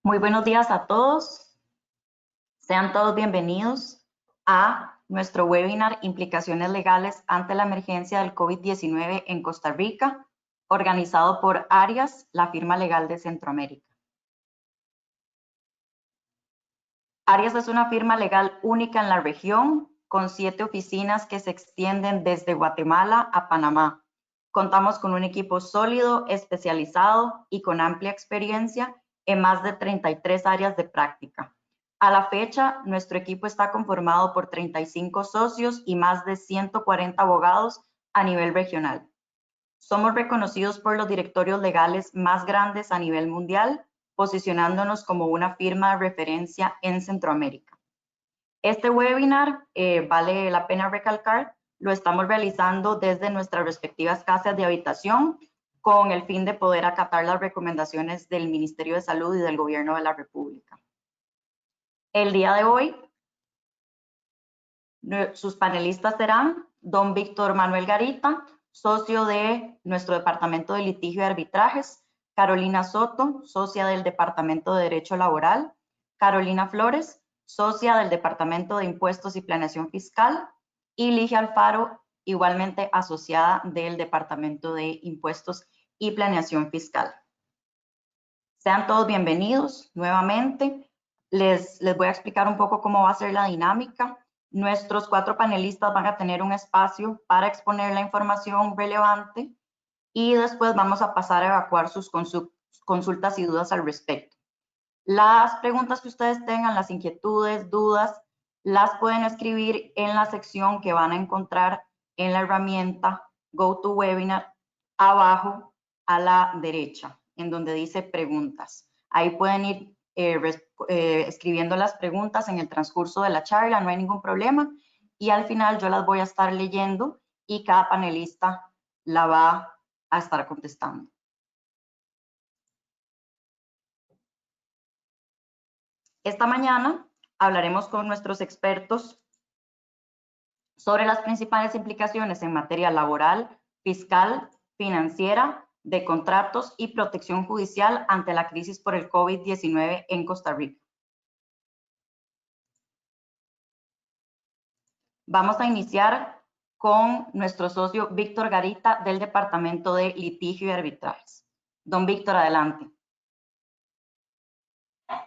Muy buenos días a todos. Sean todos bienvenidos a nuestro webinar Implicaciones legales ante la emergencia del COVID-19 en Costa Rica, organizado por Arias, la firma legal de Centroamérica. Arias es una firma legal única en la región, con 7 oficinas que se extienden desde Guatemala a Panamá. Contamos con un equipo sólido, especializado y con amplia experiencia en más de 33 áreas de práctica. A la fecha, nuestro equipo está conformado por 35 socios y más de 140 abogados a nivel regional. Somos reconocidos por los directorios legales más grandes a nivel mundial, posicionándonos como una firma de referencia en Centroamérica. Este webinar, vale la pena recalcar, lo estamos realizando desde nuestras respectivas casas de habitación con el fin de poder acatar las recomendaciones del Ministerio de Salud y del Gobierno de la República. El día de hoy, sus panelistas serán don Víctor Manuel Garita, socio de nuestro Departamento de Litigio y Arbitrajes, Carolina Soto, socia del Departamento de Derecho Laboral, Carolina Flores, socia del Departamento de Impuestos y Planeación Fiscal, y Ligia Alfaro, igualmente asociada del Departamento de Impuestos y Planeación Fiscal. Sean todos bienvenidos nuevamente. Les voy a explicar un poco cómo va a ser la dinámica. Nuestros 4 panelistas van a tener un espacio para exponer la información relevante y después vamos a pasar a evacuar sus consultas y dudas al respecto. Las preguntas que ustedes tengan, las inquietudes, dudas, las pueden escribir en la sección que van a encontrar en la herramienta GoToWebinar abajo a la derecha, en donde dice preguntas. Ahí pueden ir escribiendo las preguntas en el transcurso de la charla, no hay ningún problema. Y al final yo las voy a estar leyendo y cada panelista la va a estar contestando. Esta mañana hablaremos con nuestros expertos sobre las principales implicaciones en materia laboral, fiscal, financiera, de contratos y protección judicial ante la crisis por el COVID-19 en Costa Rica. Vamos a iniciar con nuestro socio Víctor Garita del Departamento de Litigio y Arbitrajes. Don Víctor, adelante.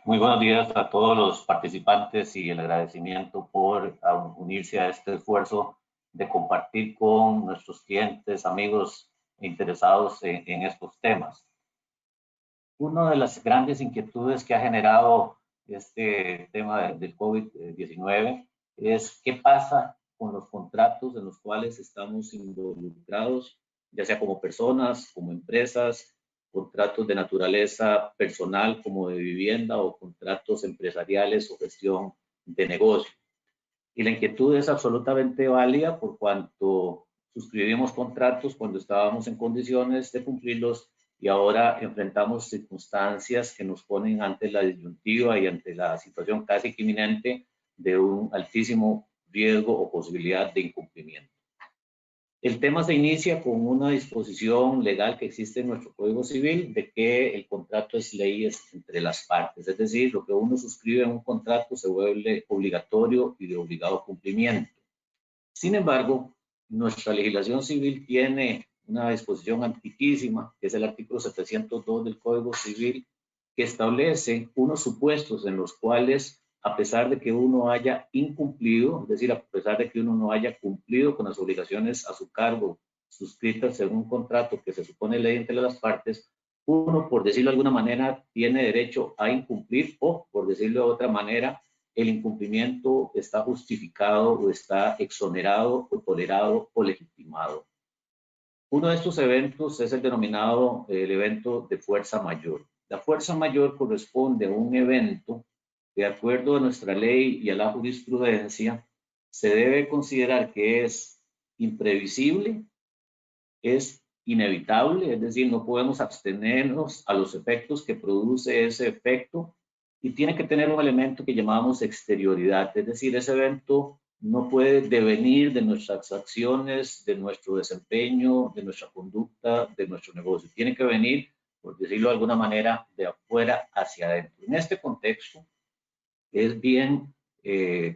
Muy buenos días a todos los participantes y el agradecimiento por unirse a este esfuerzo de compartir con nuestros clientes, amigos interesados en estos temas. Una de las grandes inquietudes que ha generado este tema del COVID-19 es qué pasa con los contratos en los cuales estamos involucrados, ya sea como personas, como empresas, contratos de naturaleza personal como de vivienda o contratos empresariales o gestión de negocio. Y la inquietud es absolutamente válida por cuanto suscribimos contratos cuando estábamos en condiciones de cumplirlos y ahora enfrentamos circunstancias que nos ponen ante la disyuntiva y ante la situación casi inminente de un altísimo riesgo o posibilidad de incumplimiento. El tema se inicia con una disposición legal que existe en nuestro Código Civil de que el contrato es ley entre las partes, es decir, lo que uno suscribe en un contrato se vuelve obligatorio y de obligado cumplimiento. Sin embargo, nuestra legislación civil tiene una disposición antiquísima, que es el artículo 702 del Código Civil, que establece unos supuestos en los cuales, a pesar de que uno haya incumplido, es decir, a pesar de que uno no haya cumplido con las obligaciones a su cargo suscritas en un contrato que se supone ley entre las partes, uno, por decirlo de alguna manera, tiene derecho a incumplir o, por decirlo de otra manera, el incumplimiento está justificado o está exonerado o tolerado o legitimado. Uno de estos eventos es el denominado el evento de fuerza mayor. La fuerza mayor corresponde a un evento que, de acuerdo a nuestra ley y a la jurisprudencia, se debe considerar que es imprevisible, es inevitable, es decir, no podemos abstenernos a los efectos que produce ese efecto y tiene que tener un elemento que llamamos exterioridad, es decir, ese evento no puede devenir de nuestras acciones, de nuestro desempeño, de nuestra conducta, de nuestro negocio. Tiene que venir por decirlo de alguna manera, de afuera hacia adentro. En este contexto, es bien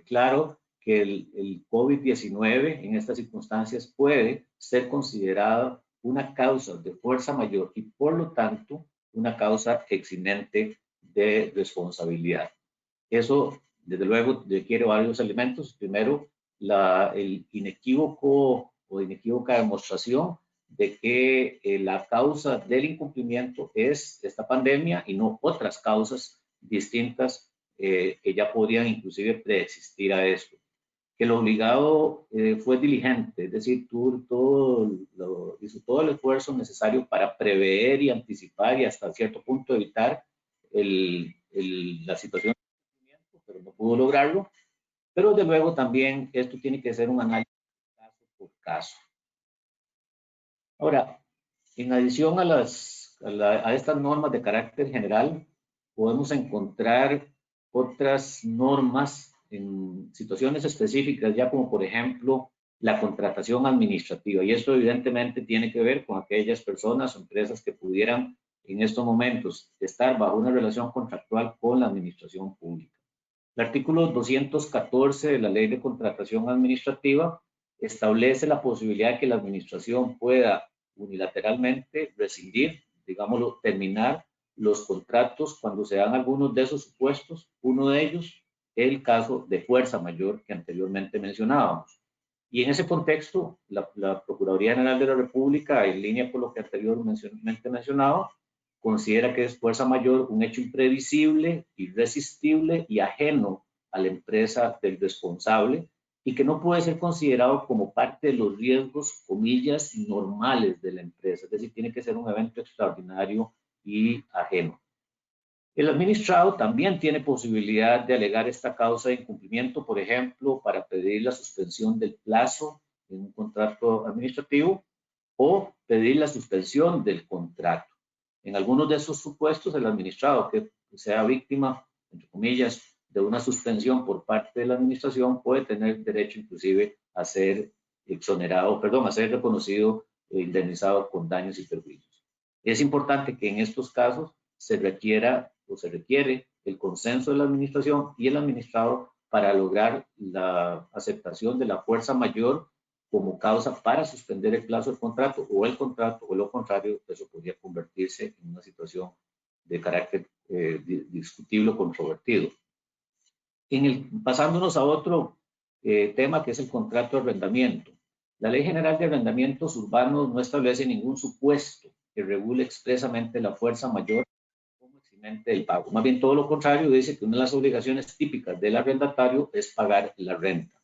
claro que el COVID-19 en estas circunstancias puede ser considerado una causa de fuerza mayor y por lo tanto una causa eximente de responsabilidad. Eso, desde luego, requiere varios elementos. Primero, el inequívoco o inequívoca demostración de que la causa del incumplimiento es esta pandemia y no otras causas distintas que ya podrían inclusive preexistir a esto. Que el obligado fue diligente, es decir, hizo todo el esfuerzo necesario para prever y anticipar y hasta cierto punto evitar la situación, pero no pudo lograrlo. Pero de luego también esto tiene que ser un análisis caso por caso. Ahora, en adición a estas normas de carácter general, podemos encontrar otras normas en situaciones específicas, ya como por ejemplo la contratación administrativa. Y esto evidentemente tiene que ver con aquellas personas o empresas que pudieran en estos momentos estar bajo una relación contractual con la administración pública. El artículo 214 de la Ley de Contratación Administrativa establece la posibilidad de que la administración pueda unilateralmente rescindir, digámoslo, terminar los contratos cuando se dan algunos de esos supuestos. Uno de ellos, el caso de fuerza mayor que anteriormente mencionábamos. Y en ese contexto, la Procuraduría General de la República, en línea con lo que anteriormente mencionaba, considera que es fuerza mayor un hecho imprevisible, irresistible y ajeno a la empresa del responsable y que no puede ser considerado como parte de los riesgos, comillas, normales de la empresa. Es decir, tiene que ser un evento extraordinario y ajeno. El administrado también tiene posibilidad de alegar esta causa de incumplimiento, por ejemplo, para pedir la suspensión del plazo en un contrato administrativo o pedir la suspensión del contrato. En algunos de esos supuestos, el administrado que sea víctima, entre comillas, de una suspensión por parte de la administración puede tener derecho inclusive a ser exonerado, perdón, a ser reconocido e indemnizado con daños y perjuicios. Es importante que en estos casos se requiere el consenso de la administración y el administrado para lograr la aceptación de la fuerza mayor como causa para suspender el plazo del contrato o el contrato, o lo contrario, eso podría convertirse en una situación de carácter discutible o controvertido. Pasándonos a otro tema que es el contrato de arrendamiento. La Ley General de Arrendamientos Urbanos no establece ningún supuesto que regule expresamente la fuerza mayor como eximente del pago. Más bien todo lo contrario, dice que una de las obligaciones típicas del arrendatario es pagar la renta.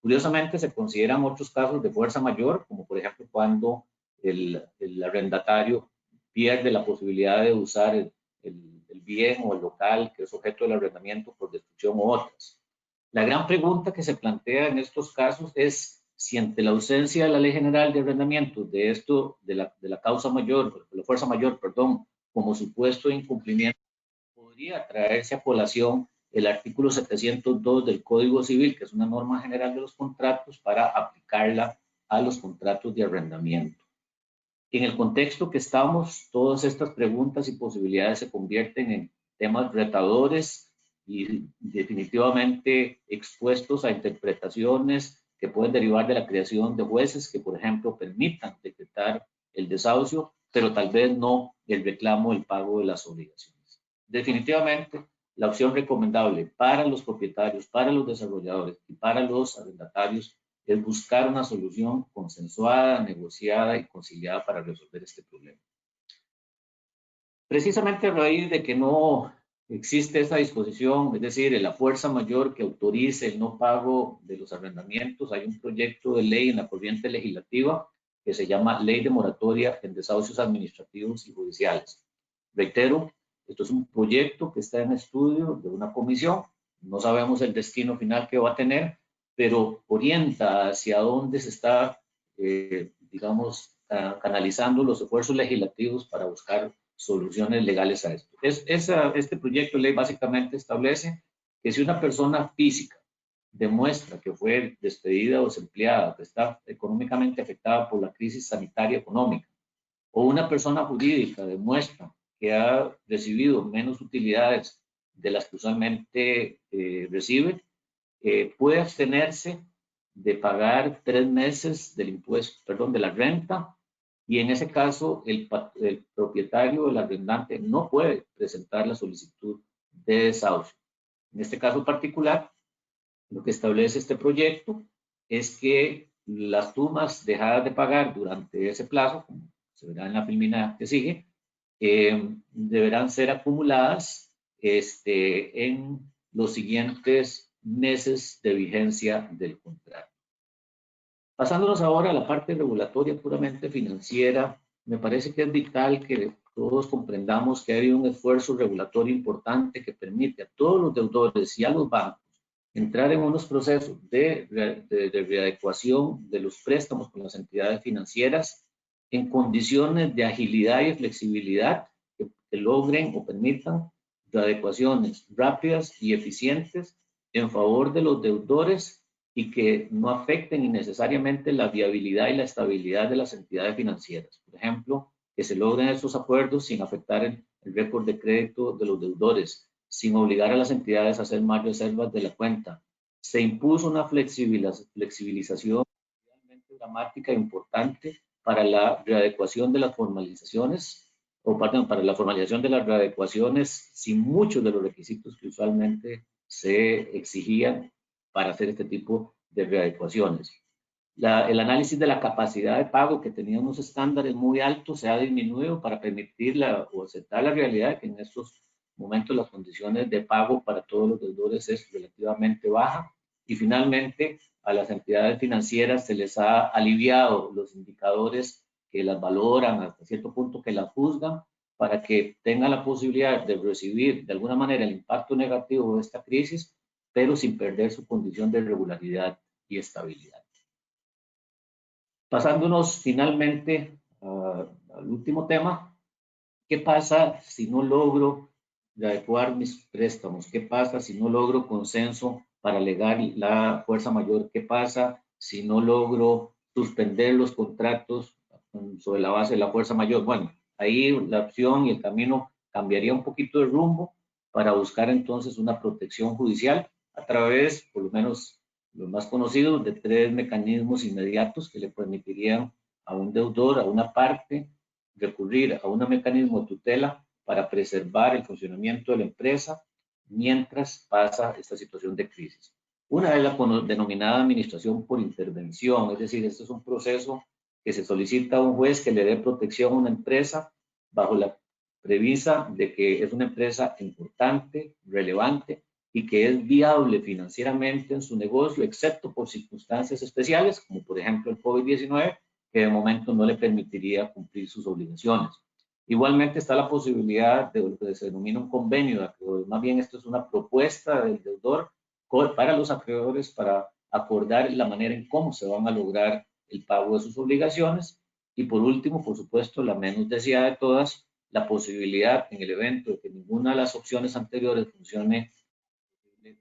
Curiosamente, se consideran otros casos de fuerza mayor, como por ejemplo cuando el arrendatario pierde la posibilidad de usar el bien o el local que es objeto del arrendamiento por destrucción u otras. La gran pregunta que se plantea en estos casos es si ante la ausencia de la Ley General de Arrendamiento de la causa mayor, de la fuerza mayor, perdón, como supuesto de incumplimiento, podría traerse a colación el artículo 702 del Código Civil, que es una norma general de los contratos, para aplicarla a los contratos de arrendamiento. En el contexto que estamos, todas estas preguntas y posibilidades se convierten en temas retadores y definitivamente expuestos a interpretaciones que pueden derivar de la creación de jueces que, por ejemplo, permitan decretar el desahucio, pero tal vez no el reclamo, el pago de las obligaciones. Definitivamente, la opción recomendable para los propietarios, para los desarrolladores y para los arrendatarios es buscar una solución consensuada, negociada y conciliada para resolver este problema. Precisamente a raíz de que no existe esa disposición, es decir, la fuerza mayor que autorice el no pago de los arrendamientos, hay un proyecto de ley en la corriente legislativa que se llama Ley de Moratoria en Desahucios Administrativos y Judiciales. Reitero, esto es un proyecto que está en estudio de una comisión. No sabemos el destino final que va a tener, pero orienta hacia dónde se está, digamos, canalizando los esfuerzos legislativos para buscar soluciones legales a esto. Este proyecto de ley básicamente establece que si una persona física demuestra que fue despedida o desempleada, que está económicamente afectada por la crisis sanitaria económica, o una persona jurídica demuestra que ha recibido menos utilidades de las que usualmente recibe, puede abstenerse de pagar 3 meses del impuesto, perdón, de la renta, y en ese caso el propietario del arrendante no puede presentar la solicitud de desahucio. En este caso particular, lo que establece este proyecto es que las sumas dejadas de pagar durante ese plazo, como se verá en la filmina que sigue, deberán ser acumuladas en los siguientes meses de vigencia del contrato. Pasándonos ahora a la parte regulatoria puramente financiera, me parece que es vital que todos comprendamos que hay un esfuerzo regulatorio importante que permite a todos los deudores y a los bancos entrar en unos procesos de readecuación de los préstamos con las entidades financieras en condiciones de agilidad y flexibilidad que logren o permitan readecuaciones rápidas y eficientes en favor de los deudores y que no afecten innecesariamente la viabilidad y la estabilidad de las entidades financieras. Por ejemplo, que se logren estos acuerdos sin afectar el récord de crédito de los deudores, sin obligar a las entidades a hacer más reservas de la cuenta. Se impuso una flexibilización realmente dramática e importante para la readecuación de las formalizaciones, para la formalización de las readecuaciones sin muchos de los requisitos que usualmente se exigían para hacer este tipo de readecuaciones. El análisis de la capacidad de pago, que tenía unos estándares muy altos, se ha disminuido para permitir o aceptar la realidad de que en estos momentos las condiciones de pago para todos los deudores es relativamente baja. Y finalmente, a las entidades financieras se les ha aliviado los indicadores que las valoran hasta cierto punto, que las juzgan, para que tengan la posibilidad de recibir de alguna manera el impacto negativo de esta crisis, pero sin perder su condición de regularidad y estabilidad. Pasándonos finalmente al último tema, ¿qué pasa si no logro readecuar mis préstamos? ¿Qué pasa si no logro consenso para alegar la fuerza mayor? ¿Qué pasa si no logro suspender los contratos sobre la base de la fuerza mayor? Bueno, ahí la opción y el camino cambiaría un poquito de rumbo para buscar entonces una protección judicial a través, por lo menos los más conocidos, de 3 mecanismos inmediatos que le permitirían a un deudor, a una parte, recurrir a un mecanismo de tutela para preservar el funcionamiento de la empresa mientras pasa esta situación de crisis. Una es la denominada administración por intervención, es decir, este es un proceso que se solicita a un juez que le dé protección a una empresa bajo la premisa de que es una empresa importante, relevante y que es viable financieramente en su negocio, excepto por circunstancias especiales, como por ejemplo el COVID-19, que de momento no le permitiría cumplir sus obligaciones. Igualmente está la posibilidad de lo que se denomina un convenio de acreedores. Más bien esto es una propuesta del deudor para los acreedores para acordar la manera en cómo se van a lograr el pago de sus obligaciones. Y por último, por supuesto, la menos deseada de todas, la posibilidad en el evento de que ninguna de las opciones anteriores funcione,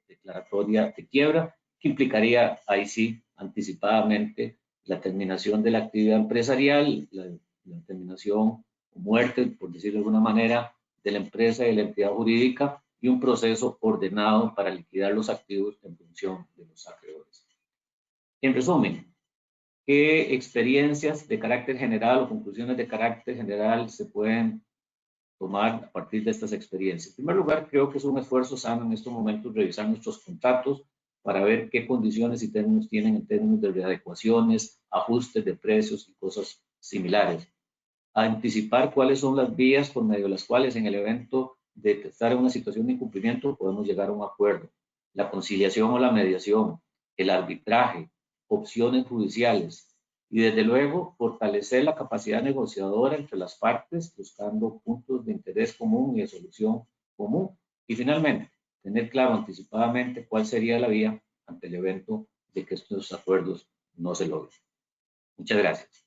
declaratoria de quiebra, que implicaría ahí sí anticipadamente la terminación de la actividad empresarial, la terminación o muerte, por decirlo de alguna manera, de la empresa y la entidad jurídica y un proceso ordenado para liquidar los activos en función de los acreedores. En resumen, ¿qué experiencias de carácter general o conclusiones de carácter general se pueden tomar a partir de estas experiencias? En primer lugar, creo que es un esfuerzo sano en estos momentos revisar nuestros contratos para ver qué condiciones y términos tienen en términos de readecuaciones, ajustes de precios y cosas similares. Anticipar cuáles son las vías por medio de las cuales en el evento de estar en una situación de incumplimiento podemos llegar a un acuerdo. La conciliación o la mediación, el arbitraje, opciones judiciales, y desde luego fortalecer la capacidad negociadora entre las partes buscando puntos de interés común y de solución común. Y finalmente, tener claro anticipadamente cuál sería la vía ante el evento de que estos acuerdos no se logren. Muchas gracias.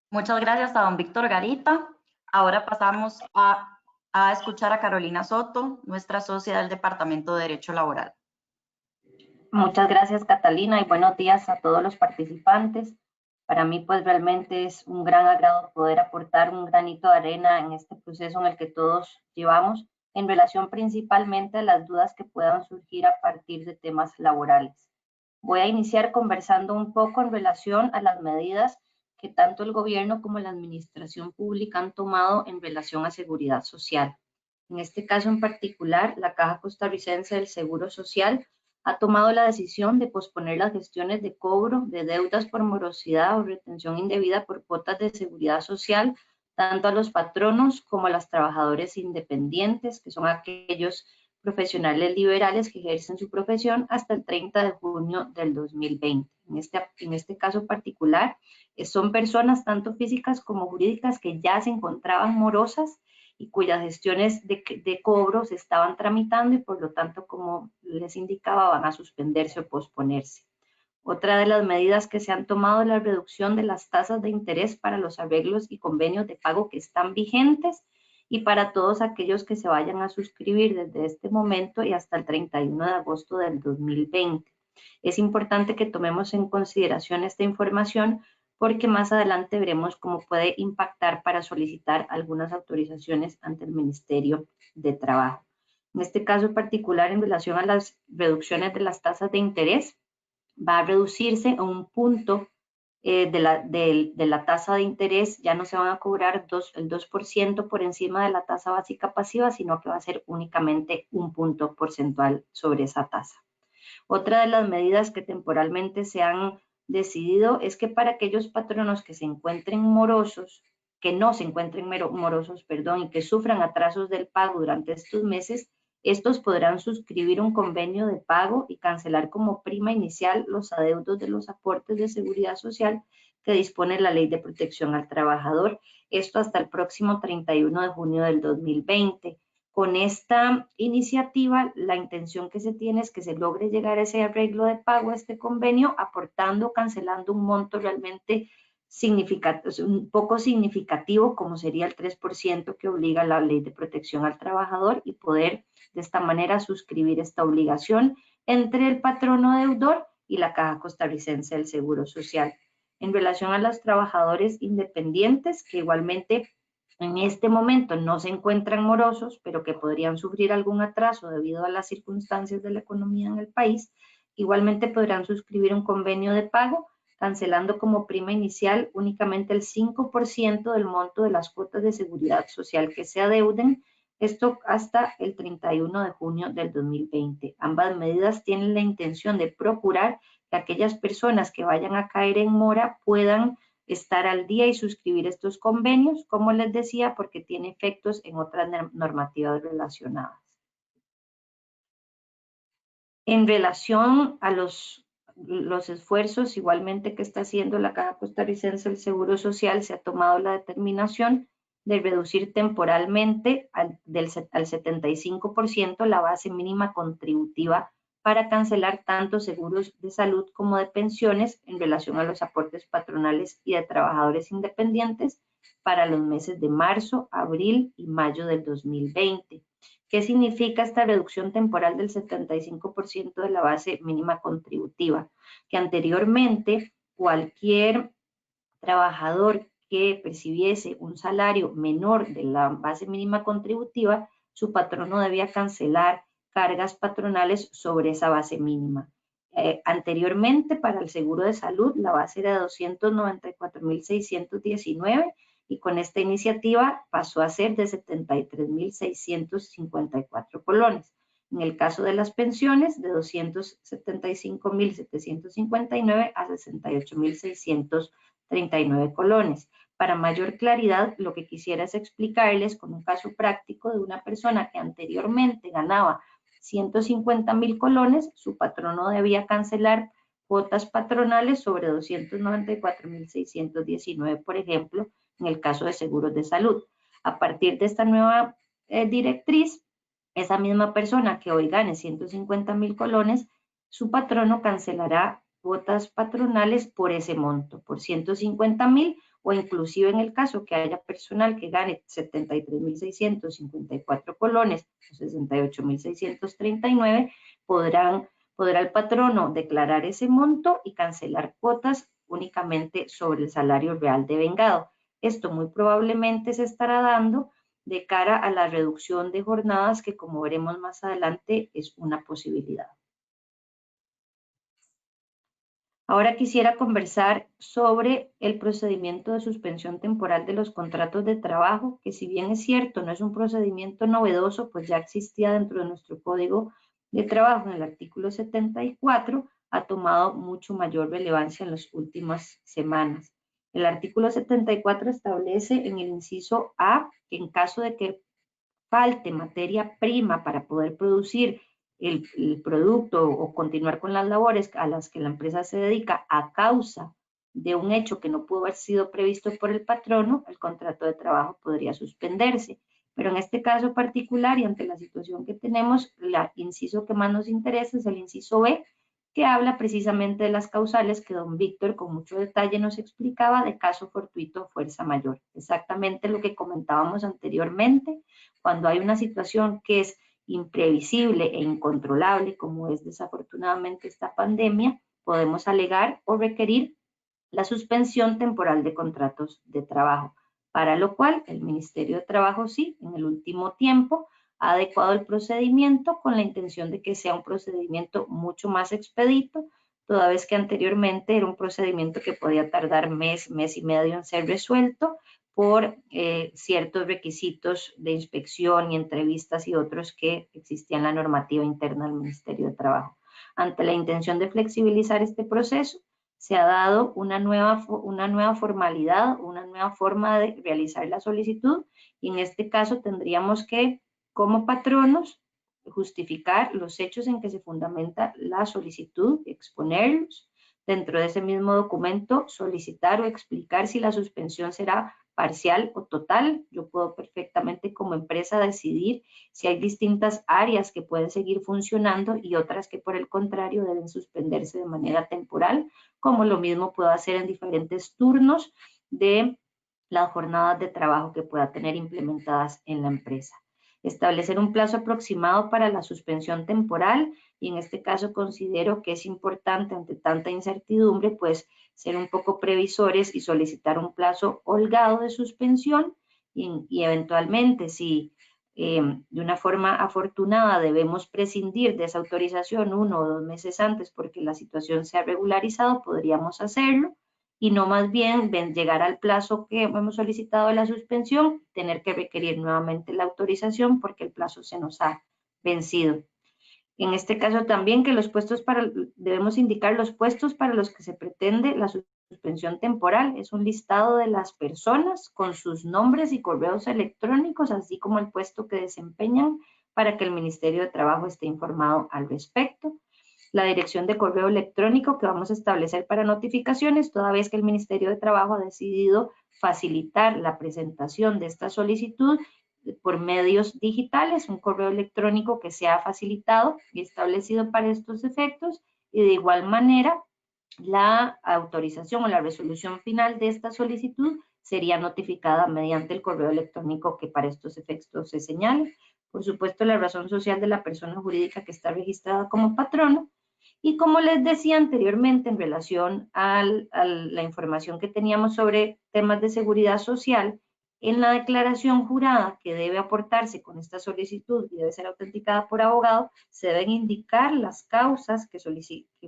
Muchas gracias a don Víctor Garita. Ahora pasamos a escuchar a Carolina Soto, nuestra socia del Departamento de Derecho Laboral. Muchas gracias, Catalina, y buenos días a todos los participantes. Para mí, pues realmente es un gran agrado poder aportar un granito de arena en este proceso en el que todos llevamos, en relación principalmente a las dudas que puedan surgir a partir de temas laborales. Voy a iniciar conversando un poco en relación a las medidas que tanto el gobierno como la administración pública han tomado en relación a seguridad social. En este caso en particular, la Caja Costarricense del Seguro Social ha tomado la decisión de posponer las gestiones de cobro de deudas por morosidad o retención indebida por cuotas de seguridad social, tanto a los patronos como a los trabajadores independientes, que son aquellos profesionales liberales que ejercen su profesión hasta el 30 de junio del 2020. En este caso particular, son personas tanto físicas como jurídicas que ya se encontraban morosas y cuyas gestiones de cobro se estaban tramitando y por lo tanto, como les indicaba, van a suspenderse o posponerse. Otra de las medidas que se han tomado es la reducción de las tasas de interés para los arreglos y convenios de pago que están vigentes y para todos aquellos que se vayan a suscribir desde este momento y hasta el 31 de agosto del 2020. Es importante que tomemos en consideración esta información porque más adelante veremos cómo puede impactar para solicitar algunas autorizaciones ante el Ministerio de Trabajo. En este caso particular, en relación a las reducciones de las tasas de interés, va a reducirse a un punto de la tasa de interés. Ya no se van a cobrar el 2% por encima de la tasa básica pasiva, sino que va a ser únicamente un punto porcentual sobre esa tasa. Otra de las medidas que temporalmente se han decidido es que para aquellos patronos que se encuentren morosos, que no se encuentren morosos, y que sufran atrasos del pago durante estos meses, estos podrán suscribir un convenio de pago y cancelar como prima inicial los adeudos de los aportes de seguridad social que dispone la Ley de Protección al Trabajador. Esto hasta el próximo 31 de junio del 2020. Con esta iniciativa, la intención que se tiene es que se logre llegar a ese arreglo de pago, a este convenio, aportando, cancelando un monto realmente un poco significativo, como sería el 3% que obliga la Ley de Protección al Trabajador, y poder de esta manera suscribir esta obligación entre el patrono deudor y la Caja Costarricense del Seguro Social. En relación a los trabajadores independientes, que igualmente en este momento no se encuentran morosos, pero que podrían sufrir algún atraso debido a las circunstancias de la economía en el país, igualmente podrán suscribir un convenio de pago, cancelando como prima inicial únicamente el 5% del monto de las cuotas de seguridad social que se adeuden, esto hasta el 31 de junio del 2020. Ambas medidas tienen la intención de procurar que aquellas personas que vayan a caer en mora puedan estar al día y suscribir estos convenios, como les decía, porque tiene efectos en otras normativas relacionadas. En relación a los esfuerzos igualmente que está haciendo la Caja Costarricense del Seguro Social, se ha tomado la determinación de reducir temporalmente al 75% la base mínima contributiva para cancelar tanto seguros de salud como de pensiones en relación a los aportes patronales y de trabajadores independientes para los meses de marzo, abril y mayo del 2020. ¿Qué significa esta reducción temporal del 75% de la base mínima contributiva? Que anteriormente cualquier trabajador que percibiese un salario menor de la base mínima contributiva, su patrono debía cancelar cargas patronales sobre esa base mínima. Anteriormente, para el seguro de salud, la base era de 294.619 y con esta iniciativa pasó a ser de 73.654 colones. En el caso de las pensiones, de 275.759 a 68.639 colones. Para mayor claridad, lo que quisiera es explicarles con un caso práctico de una persona que anteriormente ganaba 150.000 colones, su patrono debía cancelar cuotas patronales sobre 294.619, por ejemplo, en el caso de seguros de salud. A partir de esta nueva directriz, esa misma persona que hoy gane 150.000 colones, su patrono cancelará cuotas patronales por ese monto, por 150.000, o inclusive en el caso que haya personal que gane 73.654 colones o 68.639, podrá el patrono declarar ese monto y cancelar cuotas únicamente sobre el salario real devengado. Esto muy probablemente se estará dando de cara a la reducción de jornadas que, como veremos más adelante, es una posibilidad. Ahora quisiera conversar sobre el procedimiento de suspensión temporal de los contratos de trabajo, que si bien es cierto, no es un procedimiento novedoso, pues ya existía dentro de nuestro Código de Trabajo en el artículo 74, ha tomado mucho mayor relevancia en las últimas semanas. El artículo 74 establece en el inciso A que en caso de que falte materia prima para poder producir el producto o continuar con las labores a las que la empresa se dedica a causa de un hecho que no pudo haber sido previsto por el patrono, el contrato de trabajo podría suspenderse. Pero en este caso particular y ante la situación que tenemos, el inciso que más nos interesa es el inciso B, que habla precisamente de las causales que don Víctor con mucho detalle nos explicaba de caso fortuito o fuerza mayor. Exactamente lo que comentábamos anteriormente, cuando hay una situación que es imprevisible e incontrolable, como es desafortunadamente esta pandemia, podemos alegar o requerir la suspensión temporal de contratos de trabajo, para lo cual el Ministerio de Trabajo sí, en el último tiempo, ha adecuado el procedimiento con la intención de que sea un procedimiento mucho más expedito, toda vez que anteriormente era un procedimiento que podía tardar mes y medio en ser resuelto por ciertos requisitos de inspección y entrevistas y otros que existían en la normativa interna del Ministerio de Trabajo. Ante la intención de flexibilizar este proceso, se ha dado una nueva formalidad, una nueva forma de realizar la solicitud y en este caso tendríamos que, como patronos, justificar los hechos en que se fundamenta la solicitud, exponerlos, dentro de ese mismo documento solicitar o explicar si la suspensión será parcial o total. Yo puedo perfectamente como empresa decidir si hay distintas áreas que pueden seguir funcionando y otras que por el contrario deben suspenderse de manera temporal, como lo mismo puedo hacer en diferentes turnos de las jornadas de trabajo que pueda tener implementadas en la empresa. Establecer un plazo aproximado para la suspensión temporal y en este caso considero que es importante ante tanta incertidumbre pues ser un poco previsores y solicitar un plazo holgado de suspensión y eventualmente si de una forma afortunada debemos prescindir de esa autorización 1 o 2 meses antes porque la situación se ha regularizado, podríamos hacerlo y no más bien llegar al plazo que hemos solicitado de la suspensión, tener que requerir nuevamente la autorización porque el plazo se nos ha vencido. En este caso también que debemos indicar los puestos para los que se pretende la suspensión temporal. Es un listado de las personas con sus nombres y correos electrónicos, así como el puesto que desempeñan para que el Ministerio de Trabajo esté informado al respecto. La dirección de correo electrónico que vamos a establecer para notificaciones, toda vez que el Ministerio de Trabajo ha decidido facilitar la presentación de esta solicitud por medios digitales, un correo electrónico que sea facilitado y establecido para estos efectos y de igual manera la autorización o la resolución final de esta solicitud sería notificada mediante el correo electrónico que para estos efectos se señale. Por supuesto, la razón social de la persona jurídica que está registrada como patrono. Y como les decía anteriormente en relación a la información que teníamos sobre temas de seguridad social, en la declaración jurada que debe aportarse con esta solicitud y debe ser autenticada por abogado, se deben indicar las causas que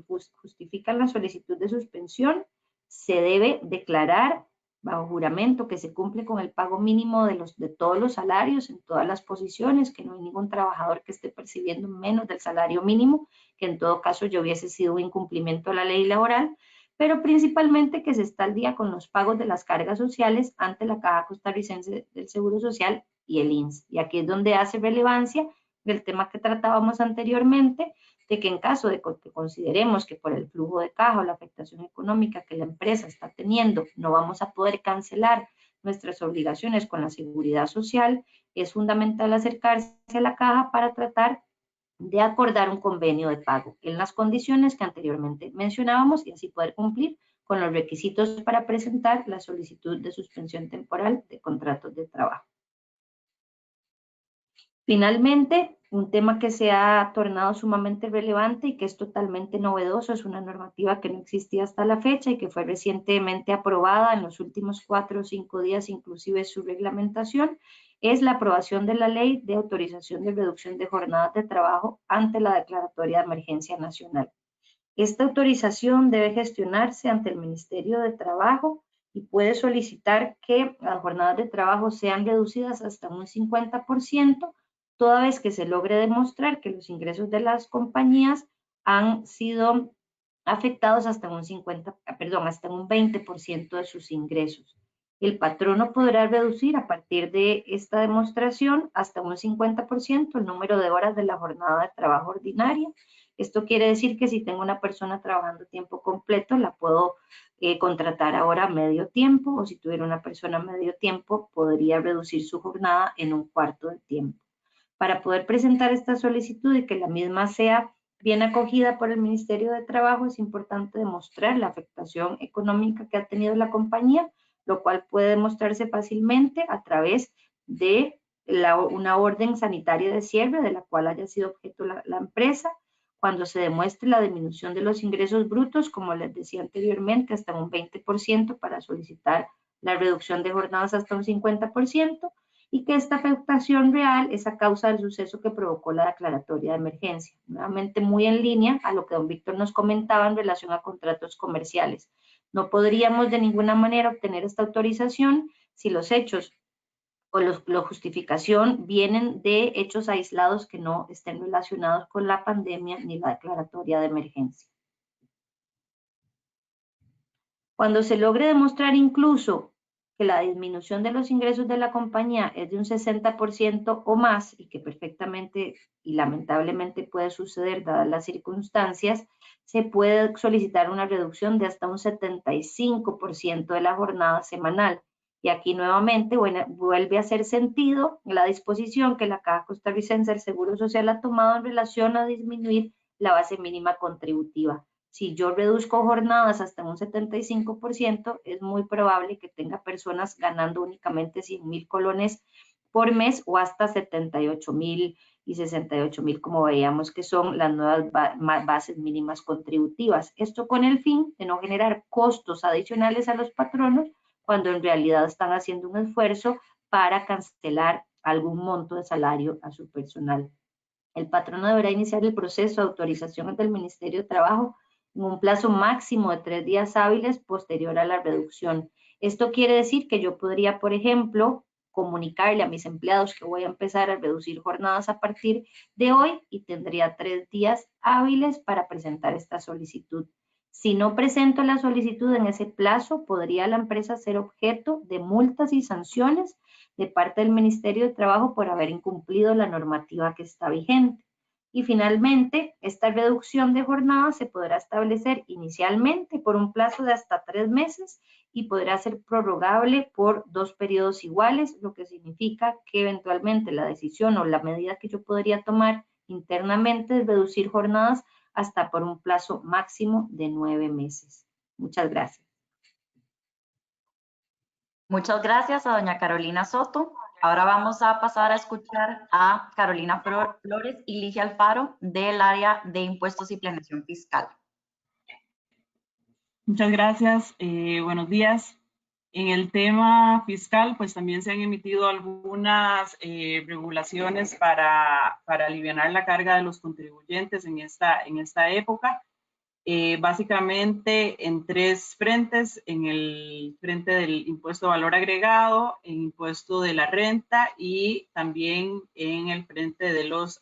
justifican la solicitud de suspensión, se debe declarar bajo juramento que se cumple con el pago mínimo de todos los salarios en todas las posiciones, que no hay ningún trabajador que esté percibiendo menos del salario mínimo, que en todo caso ya hubiese sido un incumplimiento de la ley laboral, pero principalmente que se está al día con los pagos de las cargas sociales ante la Caja Costarricense del Seguro Social y el INSS. Y aquí es donde hace relevancia del tema que tratábamos anteriormente, de que en caso de que consideremos que por el flujo de caja o la afectación económica que la empresa está teniendo no vamos a poder cancelar nuestras obligaciones con la seguridad social, es fundamental acercarse a la caja para tratar de acordar un convenio de pago en las condiciones que anteriormente mencionábamos y así poder cumplir con los requisitos para presentar la solicitud de suspensión temporal de contratos de trabajo. Finalmente, Un tema que se ha tornado sumamente relevante y que es totalmente novedoso, es una normativa que no existía hasta la fecha y que fue recientemente aprobada en los últimos 4 o 5 días, inclusive su reglamentación, es la aprobación de la Ley de Autorización de Reducción de Jornadas de Trabajo ante la Declaratoria de Emergencia Nacional. Esta autorización debe gestionarse ante el Ministerio de Trabajo y puede solicitar que las jornadas de trabajo sean reducidas hasta un 50%, toda vez que se logre demostrar que los ingresos de las compañías han sido afectados hasta un 20% de sus ingresos. El patrono podrá reducir a partir de esta demostración hasta un 50% el número de horas de la jornada de trabajo ordinaria. Esto quiere decir que si tengo una persona trabajando tiempo completo, la puedo contratar ahora a medio tiempo, o si tuviera una persona a medio tiempo, podría reducir su jornada en un cuarto de tiempo. Para poder presentar esta solicitud y que la misma sea bien acogida por el Ministerio de Trabajo, es importante demostrar la afectación económica que ha tenido la compañía, lo cual puede demostrarse fácilmente a través de una orden sanitaria de cierre de la cual haya sido objeto la empresa, cuando se demuestre la disminución de los ingresos brutos, como les decía anteriormente, hasta un 20% para solicitar la reducción de jornadas hasta un 50%, y que esta afectación real es a causa del suceso que provocó la declaratoria de emergencia. Nuevamente muy en línea a lo que don Víctor nos comentaba en relación a contratos comerciales. No podríamos de ninguna manera obtener esta autorización si los hechos o la justificación vienen de hechos aislados que no estén relacionados con la pandemia ni la declaratoria de emergencia. Cuando se logre demostrar incluso que la disminución de los ingresos de la compañía es de un 60% o más, y que perfectamente y lamentablemente puede suceder dadas las circunstancias, se puede solicitar una reducción de hasta un 75% de la jornada semanal. Y aquí nuevamente vuelve a hacer sentido la disposición que la Caja Costarricense del Seguro Social ha tomado en relación a disminuir la base mínima contributiva. Si yo reduzco jornadas hasta un 75%, es muy probable que tenga personas ganando únicamente 100,000 colones por mes o hasta 78,000 y 68,000, como veíamos que son las nuevas bases mínimas contributivas. Esto con el fin de no generar costos adicionales a los patronos cuando en realidad están haciendo un esfuerzo para cancelar algún monto de salario a su personal. El patrono deberá iniciar el proceso de autorización ante el Ministerio de Trabajo en un plazo máximo de 3 días hábiles posterior a la reducción. Esto quiere decir que yo podría, por ejemplo, comunicarle a mis empleados que voy a empezar a reducir jornadas a partir de hoy y tendría 3 días hábiles para presentar esta solicitud. Si no presento la solicitud en ese plazo, podría la empresa ser objeto de multas y sanciones de parte del Ministerio de Trabajo por haber incumplido la normativa que está vigente. Y finalmente, esta reducción de jornada se podrá establecer inicialmente por un plazo de hasta 3 meses y podrá ser prorrogable por 2 periodos iguales, lo que significa que eventualmente la decisión o la medida que yo podría tomar internamente es reducir jornadas hasta por un plazo máximo de 9 meses. Muchas gracias. Muchas gracias a doña Carolina Soto. Ahora vamos a pasar a escuchar a Carolina Flores y Ligia Alfaro del área de impuestos y planeación fiscal. Muchas gracias. Buenos días. En el tema fiscal, pues también se han emitido algunas regulaciones para aliviar la carga de los contribuyentes en esta época. Básicamente en 3 frentes: en el frente del impuesto de valor agregado, en impuesto de la renta y también en el frente de los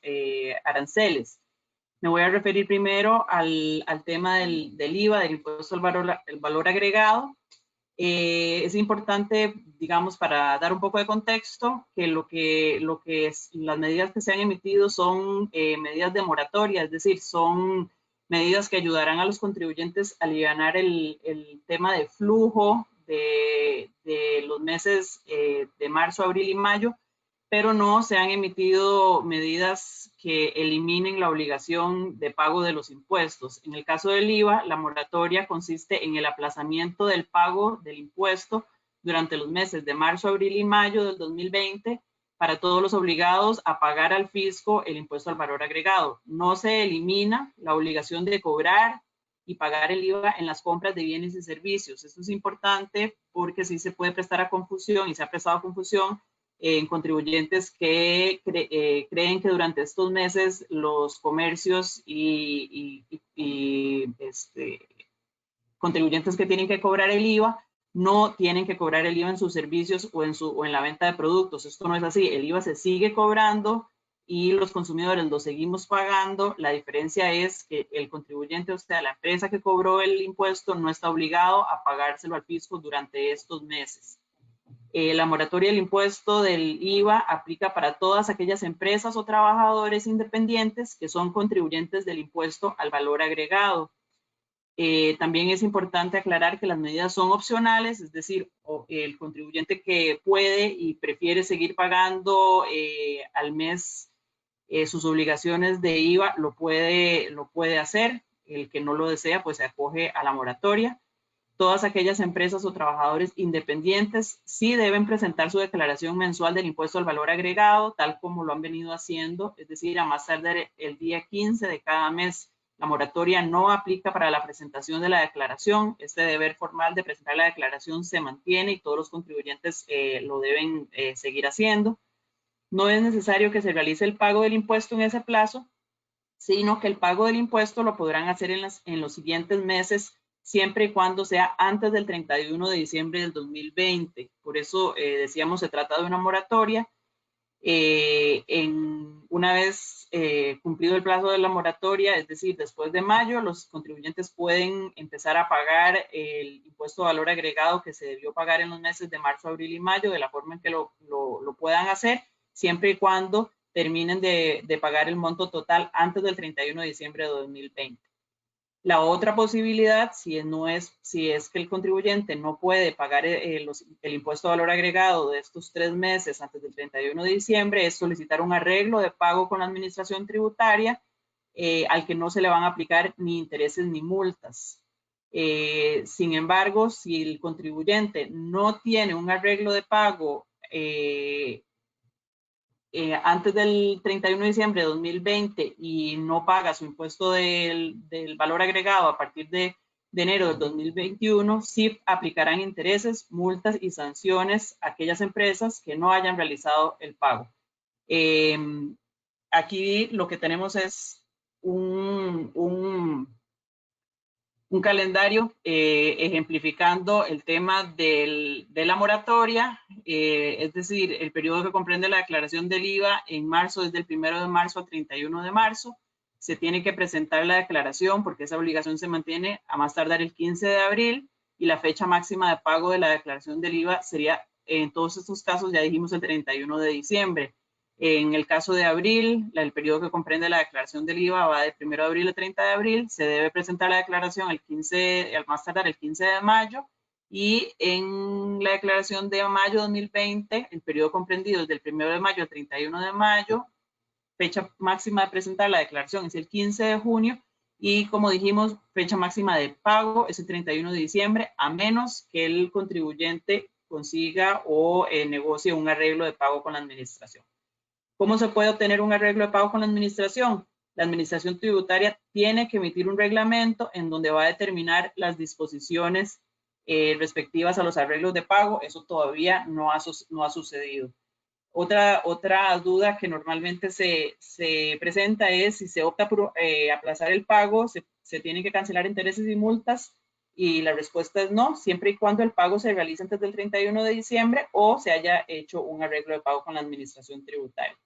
aranceles. Me voy a referir primero al tema del IVA, del impuesto al valor agregado. Es importante, digamos, para dar un poco de contexto, que las medidas que se han emitido son medidas de moratoria, es decir, son medidas que ayudarán a los contribuyentes a aliviar el tema de flujo de los meses de marzo, abril y mayo, pero no se han emitido medidas que eliminen la obligación de pago de los impuestos. En el caso del IVA, la moratoria consiste en el aplazamiento del pago del impuesto durante los meses de marzo, abril y mayo del 2020 para todos los obligados a pagar al fisco el impuesto al valor agregado. No se elimina la obligación de cobrar y pagar el IVA en las compras de bienes y servicios. Esto es importante porque sí se puede prestar a confusión y se ha prestado a confusión en contribuyentes que creen que durante estos meses los comercios y contribuyentes que tienen que cobrar el IVA no tienen que cobrar el IVA en sus servicios o en la venta de productos. Esto no es así. El IVA se sigue cobrando y los consumidores lo seguimos pagando. La diferencia es que el contribuyente, o sea, la empresa que cobró el impuesto, no está obligado a pagárselo al fisco durante estos meses. La moratoria del impuesto del IVA aplica para todas aquellas empresas o trabajadores independientes que son contribuyentes del impuesto al valor agregado. También es importante aclarar que las medidas son opcionales, es decir, el contribuyente que puede y prefiere seguir pagando al mes sus obligaciones de IVA lo puede hacer. El que no lo desea, pues se acoge a la moratoria. Todas aquellas empresas o trabajadores independientes sí deben presentar su declaración mensual del impuesto al valor agregado, tal como lo han venido haciendo, es decir, a más tardar el día 15 de cada mes. La moratoria no aplica para la presentación de la declaración. Este deber formal de presentar la declaración se mantiene y todos los contribuyentes lo deben seguir haciendo. No es necesario que se realice el pago del impuesto en ese plazo, sino que el pago del impuesto lo podrán hacer en los siguientes meses, siempre y cuando sea antes del 31 de diciembre del 2020. Por eso decíamos, se trata de una moratoria. Una vez cumplido el plazo de la moratoria, es decir, después de mayo, los contribuyentes pueden empezar a pagar el impuesto de valor agregado que se debió pagar en los meses de marzo, abril y mayo, de la forma en que lo puedan hacer, siempre y cuando terminen de pagar el monto total antes del 31 de diciembre de 2020. La otra posibilidad, si es que el contribuyente no puede pagar el impuesto de valor agregado de estos 3 meses antes del 31 de diciembre, es solicitar un arreglo de pago con la administración tributaria al que no se le van a aplicar ni intereses ni multas. Sin embargo, si el contribuyente no tiene un arreglo de pago antes del 31 de diciembre de 2020 y no paga su impuesto del valor agregado a partir de enero del 2021, sí aplicarán intereses, multas y sanciones a aquellas empresas que no hayan realizado el pago. Aquí lo que tenemos es un calendario ejemplificando el tema de la moratoria, es decir, el periodo que comprende la declaración del IVA en marzo, desde el 1 de marzo a 31 de marzo. Se tiene que presentar la declaración porque esa obligación se mantiene a más tardar el 15 de abril y la fecha máxima de pago de la declaración del IVA sería, en todos estos casos, ya dijimos, el 31 de diciembre. En el caso de abril, el periodo que comprende la declaración del IVA va de 1 de abril a 30 de abril. Se debe presentar la declaración al más tardar el 15 de mayo. Y en la declaración de mayo 2020, el periodo comprendido desde el 1 de mayo al 31 de mayo, fecha máxima de presentar la declaración es el 15 de junio. Y como dijimos, fecha máxima de pago es el 31 de diciembre, a menos que el contribuyente consiga o negocie un arreglo de pago con la administración. ¿Cómo se puede obtener un arreglo de pago con la administración? La administración tributaria tiene que emitir un reglamento en donde va a determinar las disposiciones respectivas a los arreglos de pago. Eso todavía no ha sucedido. Otra duda que normalmente se presenta es si se opta por aplazar el pago, ¿se tienen que cancelar intereses y multas? Y la respuesta es no, siempre y cuando el pago se realice antes del 31 de diciembre o se haya hecho un arreglo de pago con la administración tributaria.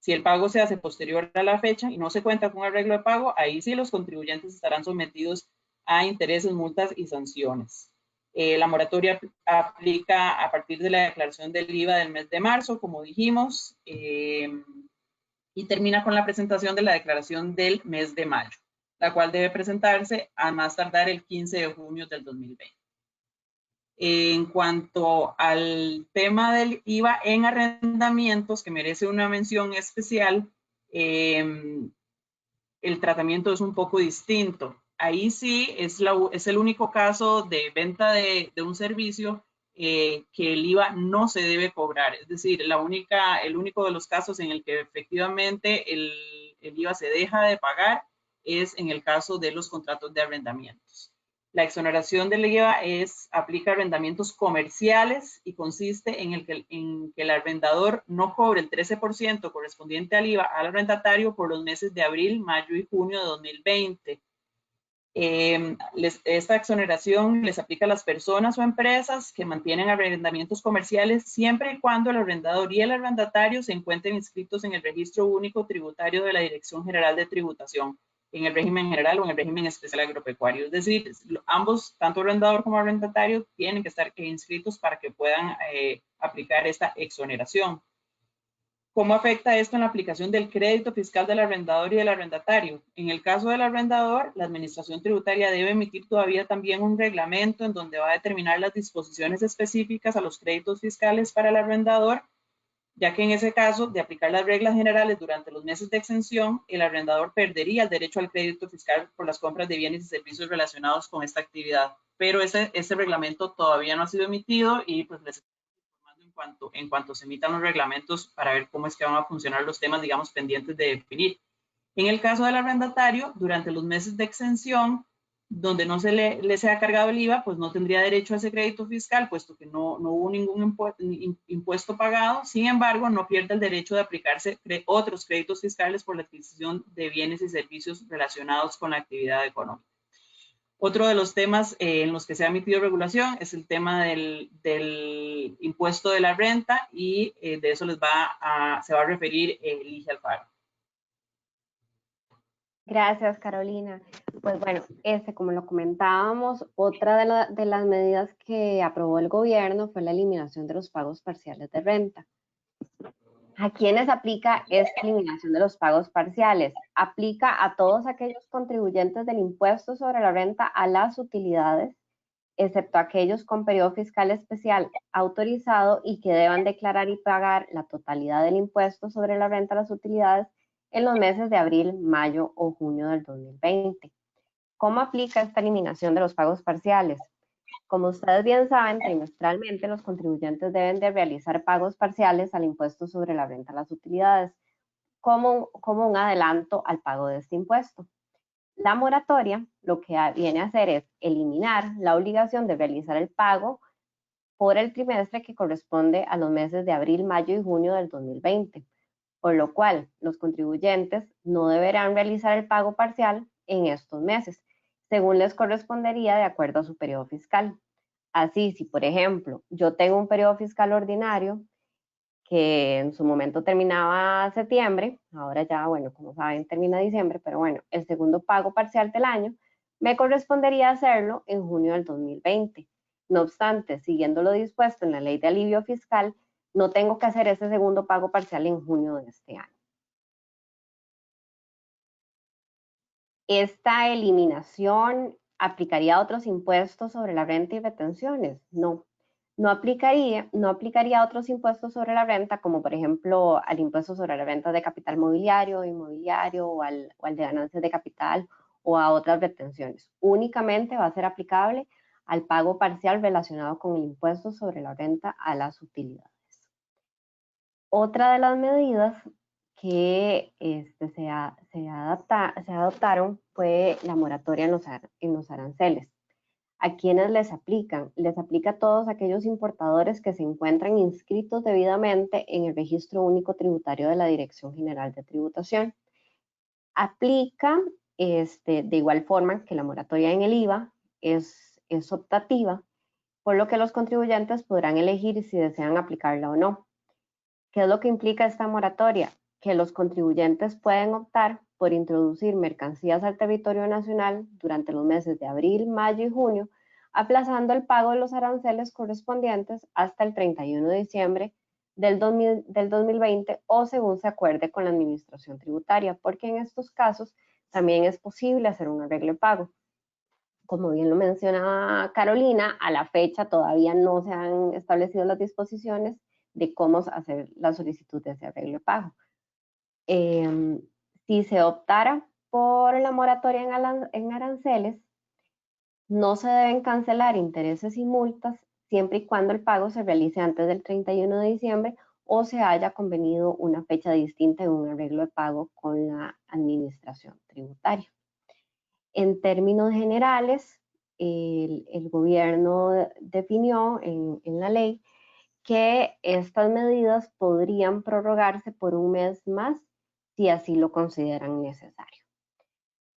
Si el pago se hace posterior a la fecha y no se cuenta con arreglo de pago, ahí sí los contribuyentes estarán sometidos a intereses, multas y sanciones. La moratoria aplica a partir de la declaración del IVA del mes de marzo, como dijimos, y termina con la presentación de la declaración del mes de mayo, la cual debe presentarse a más tardar el 15 de junio del 2020. En cuanto al tema del IVA en arrendamientos, que merece una mención especial, el tratamiento es un poco distinto. Ahí sí es el único caso de venta de un servicio que el IVA no se debe cobrar. Es decir, el único de los casos en el que efectivamente el IVA se deja de pagar es en el caso de los contratos de arrendamientos. La exoneración del IVA aplica a arrendamientos comerciales y consiste en que el arrendador no cobre el 13% correspondiente al IVA al arrendatario por los meses de abril, mayo y junio de 2020. Esta exoneración les aplica a las personas o empresas que mantienen arrendamientos comerciales siempre y cuando el arrendador y el arrendatario se encuentren inscritos en el Registro Único Tributario de la Dirección General de Tributación, en el régimen general o en el régimen especial agropecuario. Es decir, ambos, tanto arrendador como arrendatario, tienen que estar inscritos para que puedan aplicar esta exoneración. ¿Cómo afecta esto en la aplicación del crédito fiscal del arrendador y del arrendatario? En el caso del arrendador, la Administración Tributaria debe emitir todavía también un reglamento en donde va a determinar las disposiciones específicas a los créditos fiscales para el arrendador, ya que en ese caso de aplicar las reglas generales durante los meses de exención, el arrendador perdería el derecho al crédito fiscal por las compras de bienes y servicios relacionados con esta actividad. Pero ese reglamento todavía no ha sido emitido y pues les en cuanto se emitan los reglamentos para ver cómo es que van a funcionar los temas, digamos, pendientes de definir. En el caso del arrendatario, durante los meses de exención, donde no se le sea cargado el IVA, pues no tendría derecho a ese crédito fiscal, puesto que no hubo ningún impuesto pagado. Sin embargo, no pierde el derecho de aplicarse otros créditos fiscales por la adquisición de bienes y servicios relacionados con la actividad económica. Otro de los temas en los que se ha emitido regulación es el tema del impuesto de la renta y de eso se va a referir Ligia Alfaro. Gracias, Carolina. Pues bueno, como lo comentábamos, otra de las medidas que aprobó el gobierno fue la eliminación de los pagos parciales de renta. ¿A quiénes aplica esta eliminación de los pagos parciales? Aplica a todos aquellos contribuyentes del impuesto sobre la renta a las utilidades, excepto aquellos con periodo fiscal especial autorizado y que deban declarar y pagar la totalidad del impuesto sobre la renta a las utilidades en los meses de abril, mayo o junio del 2020. ¿Cómo aplica esta eliminación de los pagos parciales? Como ustedes bien saben, trimestralmente los contribuyentes deben de realizar pagos parciales al impuesto sobre la renta a las utilidades, como un adelanto al pago de este impuesto. La moratoria lo que viene a hacer es eliminar la obligación de realizar el pago por el trimestre que corresponde a los meses de abril, mayo y junio del 2020, por lo cual los contribuyentes no deberán realizar el pago parcial en estos meses, según les correspondería de acuerdo a su periodo fiscal. Así, si por ejemplo yo tengo un periodo fiscal ordinario que en su momento terminaba septiembre, ahora ya, bueno, como saben, termina diciembre, pero bueno, el segundo pago parcial del año me correspondería hacerlo en junio del 2020. No obstante, siguiendo lo dispuesto en la Ley de Alivio Fiscal, no tengo que hacer ese segundo pago parcial en junio de este año. ¿Esta eliminación aplicaría a otros impuestos sobre la renta y retenciones? No. No aplicaría a otros impuestos sobre la renta, como por ejemplo al impuesto sobre la renta de capital mobiliario, inmobiliario o al de ganancias de capital o a otras retenciones. Únicamente va a ser aplicable al pago parcial relacionado con el impuesto sobre la renta a las utilidades. Otra de las medidas que se adoptaron fue la moratoria en los aranceles. ¿A quiénes les aplican? Les aplica a todos aquellos importadores que se encuentran inscritos debidamente en el Registro Único Tributario de la Dirección General de Tributación. Aplica de igual forma que la moratoria en el IVA es optativa, por lo que los contribuyentes podrán elegir si desean aplicarla o no. ¿Qué es lo que implica esta moratoria? Que los contribuyentes pueden optar por introducir mercancías al territorio nacional durante los meses de abril, mayo y junio, aplazando el pago de los aranceles correspondientes hasta el 31 de diciembre del 2020 o según se acuerde con la Administración Tributaria, porque en estos casos también es posible hacer un arreglo de pago. Como bien lo mencionaba Carolina, a la fecha todavía no se han establecido las disposiciones de cómo hacer la solicitud de ese arreglo de pago. Si se optara por la moratoria en aranceles, no se deben cancelar intereses y multas siempre y cuando el pago se realice antes del 31 de diciembre o se haya convenido una fecha distinta en un arreglo de pago con la administración tributaria. En términos generales, el gobierno definió en la ley que estas medidas podrían prorrogarse por un mes más si así lo consideran necesario.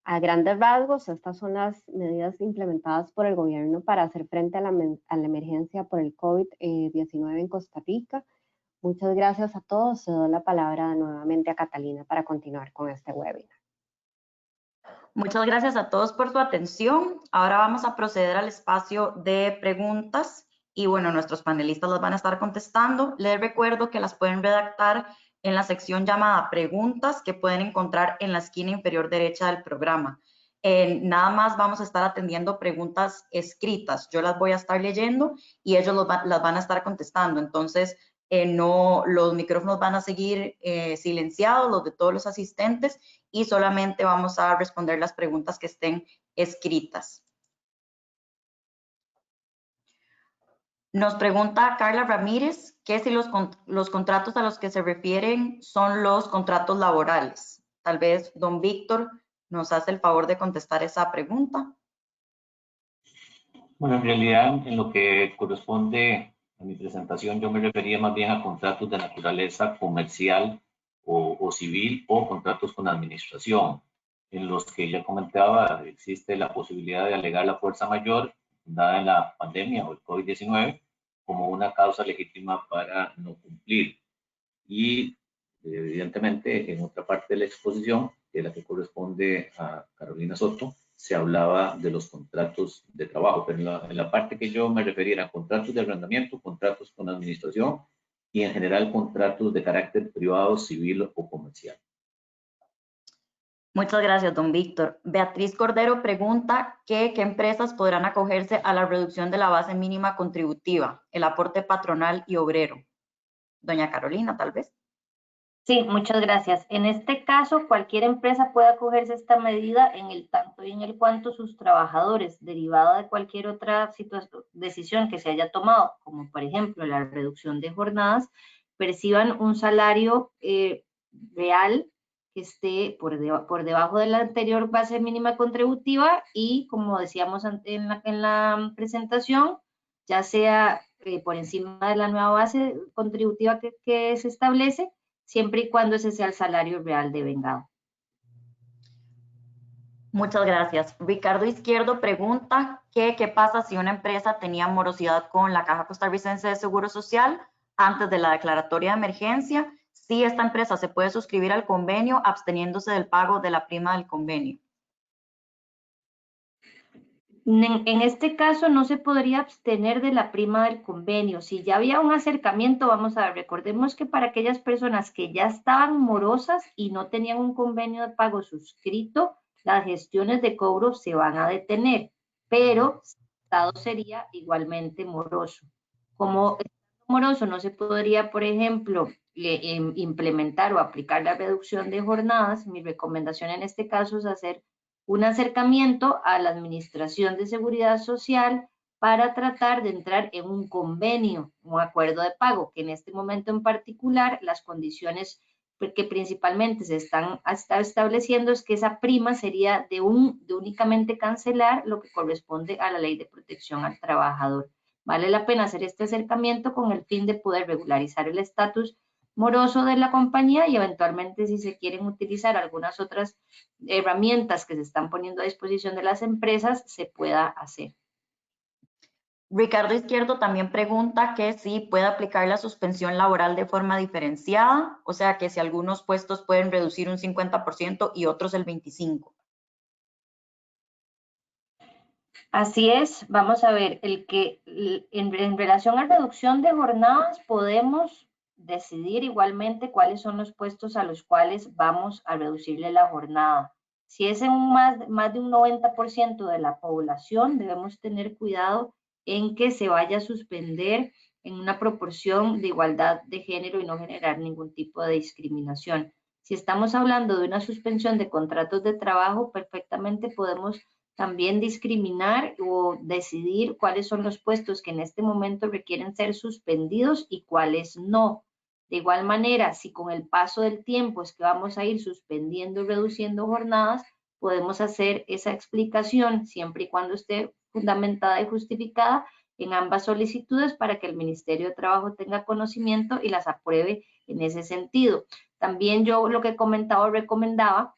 A grandes rasgos, estas son las medidas implementadas por el gobierno para hacer frente a la emergencia por el COVID-19 en Costa Rica. Muchas gracias a todos. Se doy la palabra nuevamente a Catalina para continuar con este webinar. Muchas gracias a todos por su atención. Ahora vamos a proceder al espacio de preguntas y bueno, nuestros panelistas las van a estar contestando. Les recuerdo que las pueden redactar en la sección llamada preguntas que pueden encontrar en la esquina inferior derecha del programa. Nada más vamos a estar atendiendo preguntas escritas. Yo las voy a estar leyendo y ellos las van a estar contestando. Entonces, los micrófonos van a seguir silenciados, los de todos los asistentes, y solamente vamos a responder las preguntas que estén escritas. Nos pregunta Carla Ramírez que si los contratos a los que se refieren son los contratos laborales. Tal vez don Víctor nos hace el favor de contestar esa pregunta. Bueno, en realidad, en lo que corresponde a mi presentación, yo me refería más bien a contratos de naturaleza comercial o civil o contratos con administración, en los que ya comentaba, existe la posibilidad de alegar la fuerza mayor dada en la pandemia o el COVID-19 como una causa legítima para no cumplir. Y evidentemente en otra parte de la exposición, que es la que corresponde a Carolina Soto, se hablaba de los contratos de trabajo, pero en la parte que yo me refería a contratos de arrendamiento, contratos con administración y en general contratos de carácter privado, civil o comercial. Muchas gracias, don Víctor. Beatriz Cordero pregunta qué empresas podrán acogerse a la reducción de la base mínima contributiva, el aporte patronal y obrero. Doña Carolina, tal vez. Sí, muchas gracias. En este caso, cualquier empresa puede acogerse a esta medida en el tanto y en el cuanto sus trabajadores, derivada de cualquier otra decisión que se haya tomado, como por ejemplo la reducción de jornadas, perciban un salario real que esté por debajo de la anterior base mínima contributiva y, como decíamos en la presentación, ya sea por encima de la nueva base contributiva que se establece, siempre y cuando ese sea el salario real devengado. Muchas gracias. Ricardo Izquierdo pregunta qué pasa si una empresa tenía morosidad con la Caja Costarricense de Seguro Social antes de la declaratoria de emergencia, si esta empresa se puede suscribir al convenio absteniéndose del pago de la prima del convenio. En este caso no se podría abstener de la prima del convenio. Si ya había un acercamiento, vamos a ver, recordemos que para aquellas personas que ya estaban morosas y no tenían un convenio de pago suscrito, las gestiones de cobro se van a detener, pero el Estado sería igualmente moroso. Como moroso no se podría, por ejemplo, implementar o aplicar la reducción de jornadas, mi recomendación en este caso es hacer un acercamiento a la Administración de Seguridad Social para tratar de entrar en un convenio, un acuerdo de pago, que en este momento en particular las condiciones que principalmente se están estableciendo es que esa prima sería de únicamente cancelar lo que corresponde a la Ley de Protección al Trabajador. Vale la pena hacer este acercamiento con el fin de poder regularizar el estatus moroso de la compañía y eventualmente si se quieren utilizar algunas otras herramientas que se están poniendo a disposición de las empresas, se pueda hacer. Ricardo Izquierdo también pregunta que si puede aplicar la suspensión laboral de forma diferenciada, o sea que si algunos puestos pueden reducir un 50% y otros el 25%. Así es, vamos a ver, en relación a reducción de jornadas podemos decidir igualmente cuáles son los puestos a los cuales vamos a reducirle la jornada. Si es en más de un 90% de la población, debemos tener cuidado en que se vaya a suspender en una proporción de igualdad de género y no generar ningún tipo de discriminación. Si estamos hablando de una suspensión de contratos de trabajo, perfectamente podemos también discriminar o decidir cuáles son los puestos que en este momento requieren ser suspendidos y cuáles no. De igual manera, si con el paso del tiempo es que vamos a ir suspendiendo y reduciendo jornadas, podemos hacer esa explicación siempre y cuando esté fundamentada y justificada en ambas solicitudes para que el Ministerio de Trabajo tenga conocimiento y las apruebe en ese sentido. También yo lo que comentaba o recomendaba,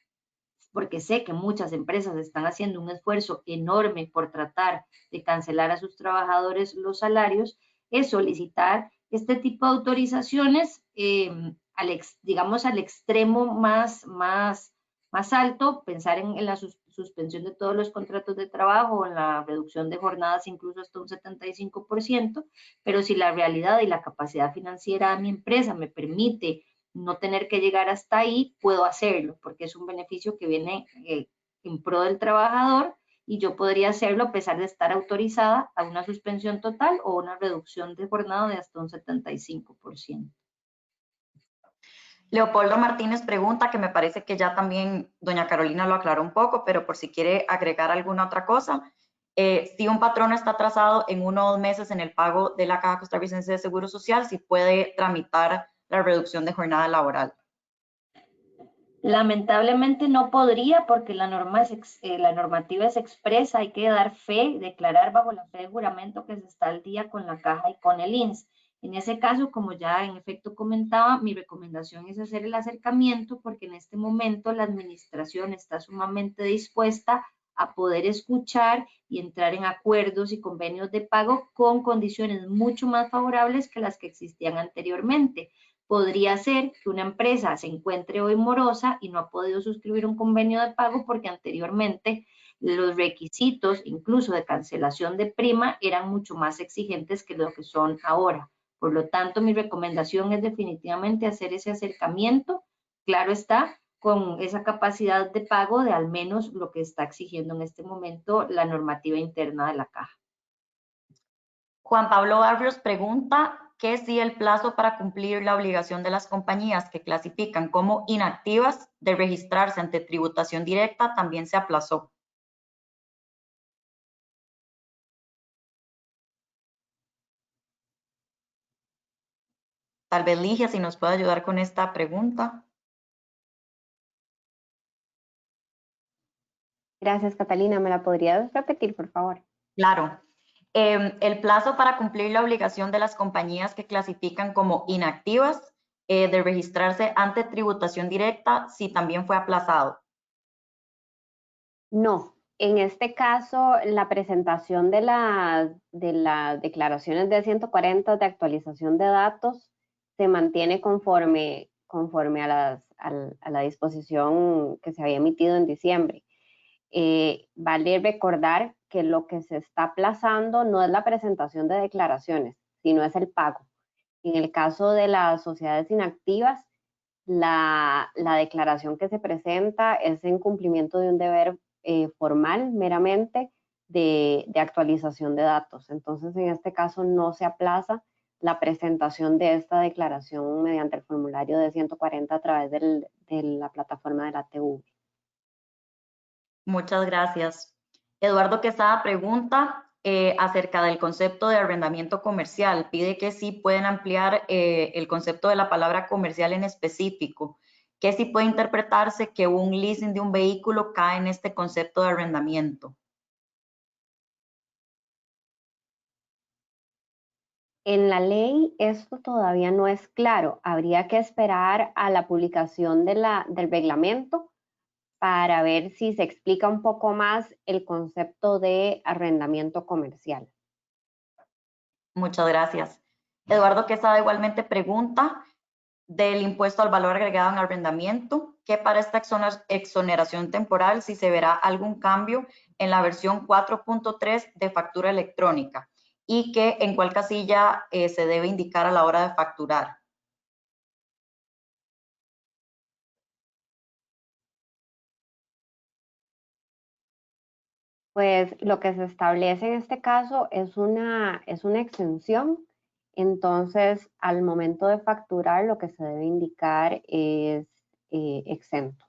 porque sé que muchas empresas están haciendo un esfuerzo enorme por tratar de cancelar a sus trabajadores los salarios, es solicitar este tipo de autorizaciones, digamos, al extremo más alto, pensar en la suspensión de todos los contratos de trabajo o en la reducción de jornadas incluso hasta un 75%, pero si la realidad y la capacidad financiera de mi empresa me permite no tener que llegar hasta ahí, puedo hacerlo, porque es un beneficio que viene en pro del trabajador y yo podría hacerlo a pesar de estar autorizada a una suspensión total o una reducción de jornada de hasta un 75%. Leopoldo Martínez pregunta, que me parece que ya también doña Carolina lo aclaró un poco, pero por si quiere agregar alguna otra cosa. Si un patrono está atrasado en 1 o 2 meses en el pago de la Caja Costarricense de Seguro Social, si puede tramitar la reducción de jornada laboral. Lamentablemente no podría porque la normativa es expresa, hay que dar fe, declarar bajo la fe de juramento que se está al día con la Caja y con el INSS. En ese caso, como ya en efecto comentaba, mi recomendación es hacer el acercamiento porque en este momento la administración está sumamente dispuesta a poder escuchar y entrar en acuerdos y convenios de pago con condiciones mucho más favorables que las que existían anteriormente. Podría ser que una empresa se encuentre hoy morosa y no ha podido suscribir un convenio de pago porque anteriormente los requisitos, incluso de cancelación de prima, eran mucho más exigentes que lo que son ahora. Por lo tanto, mi recomendación es definitivamente hacer ese acercamiento, claro está, con esa capacidad de pago de al menos lo que está exigiendo en este momento la normativa interna de la Caja. Juan Pablo Barrios pregunta que si el plazo para cumplir la obligación de las compañías que clasifican como inactivas de registrarse ante tributación directa también se aplazó. Tal vez Ligia, si nos puede ayudar con esta pregunta. Gracias, Catalina. ¿Me la podrías repetir, por favor? Claro. El plazo para cumplir la obligación de las compañías que clasifican como inactivas de registrarse ante tributación directa, si también fue aplazado. No. En este caso, la presentación de las declaraciones de 140 de actualización de datos se mantiene conforme a la disposición que se había emitido en diciembre. Vale recordar que lo que se está aplazando no es la presentación de declaraciones, sino es el pago. En el caso de las sociedades inactivas, la declaración que se presenta es en cumplimiento de un deber formal meramente de actualización de datos. Entonces, en este caso no se aplaza la presentación de esta declaración mediante el formulario de 140 a través de la plataforma de la ATV. Muchas gracias. Eduardo Quesada pregunta acerca del concepto de arrendamiento comercial. Pide que sí pueden ampliar el concepto de la palabra comercial en específico, que sí puede interpretarse que un leasing de un vehículo cae en este concepto de arrendamiento. En la ley esto todavía no es claro. Habría que esperar a la publicación del reglamento para ver si se explica un poco más el concepto de arrendamiento comercial. Muchas gracias. Eduardo Quesada igualmente pregunta del impuesto al valor agregado en arrendamiento, que para esta exoneración temporal si se verá algún cambio en la versión 4.3 de factura electrónica y que en cuál casilla se debe indicar a la hora de facturar. Pues lo que se establece en este caso es una exención. Entonces, al momento de facturar, lo que se debe indicar es exento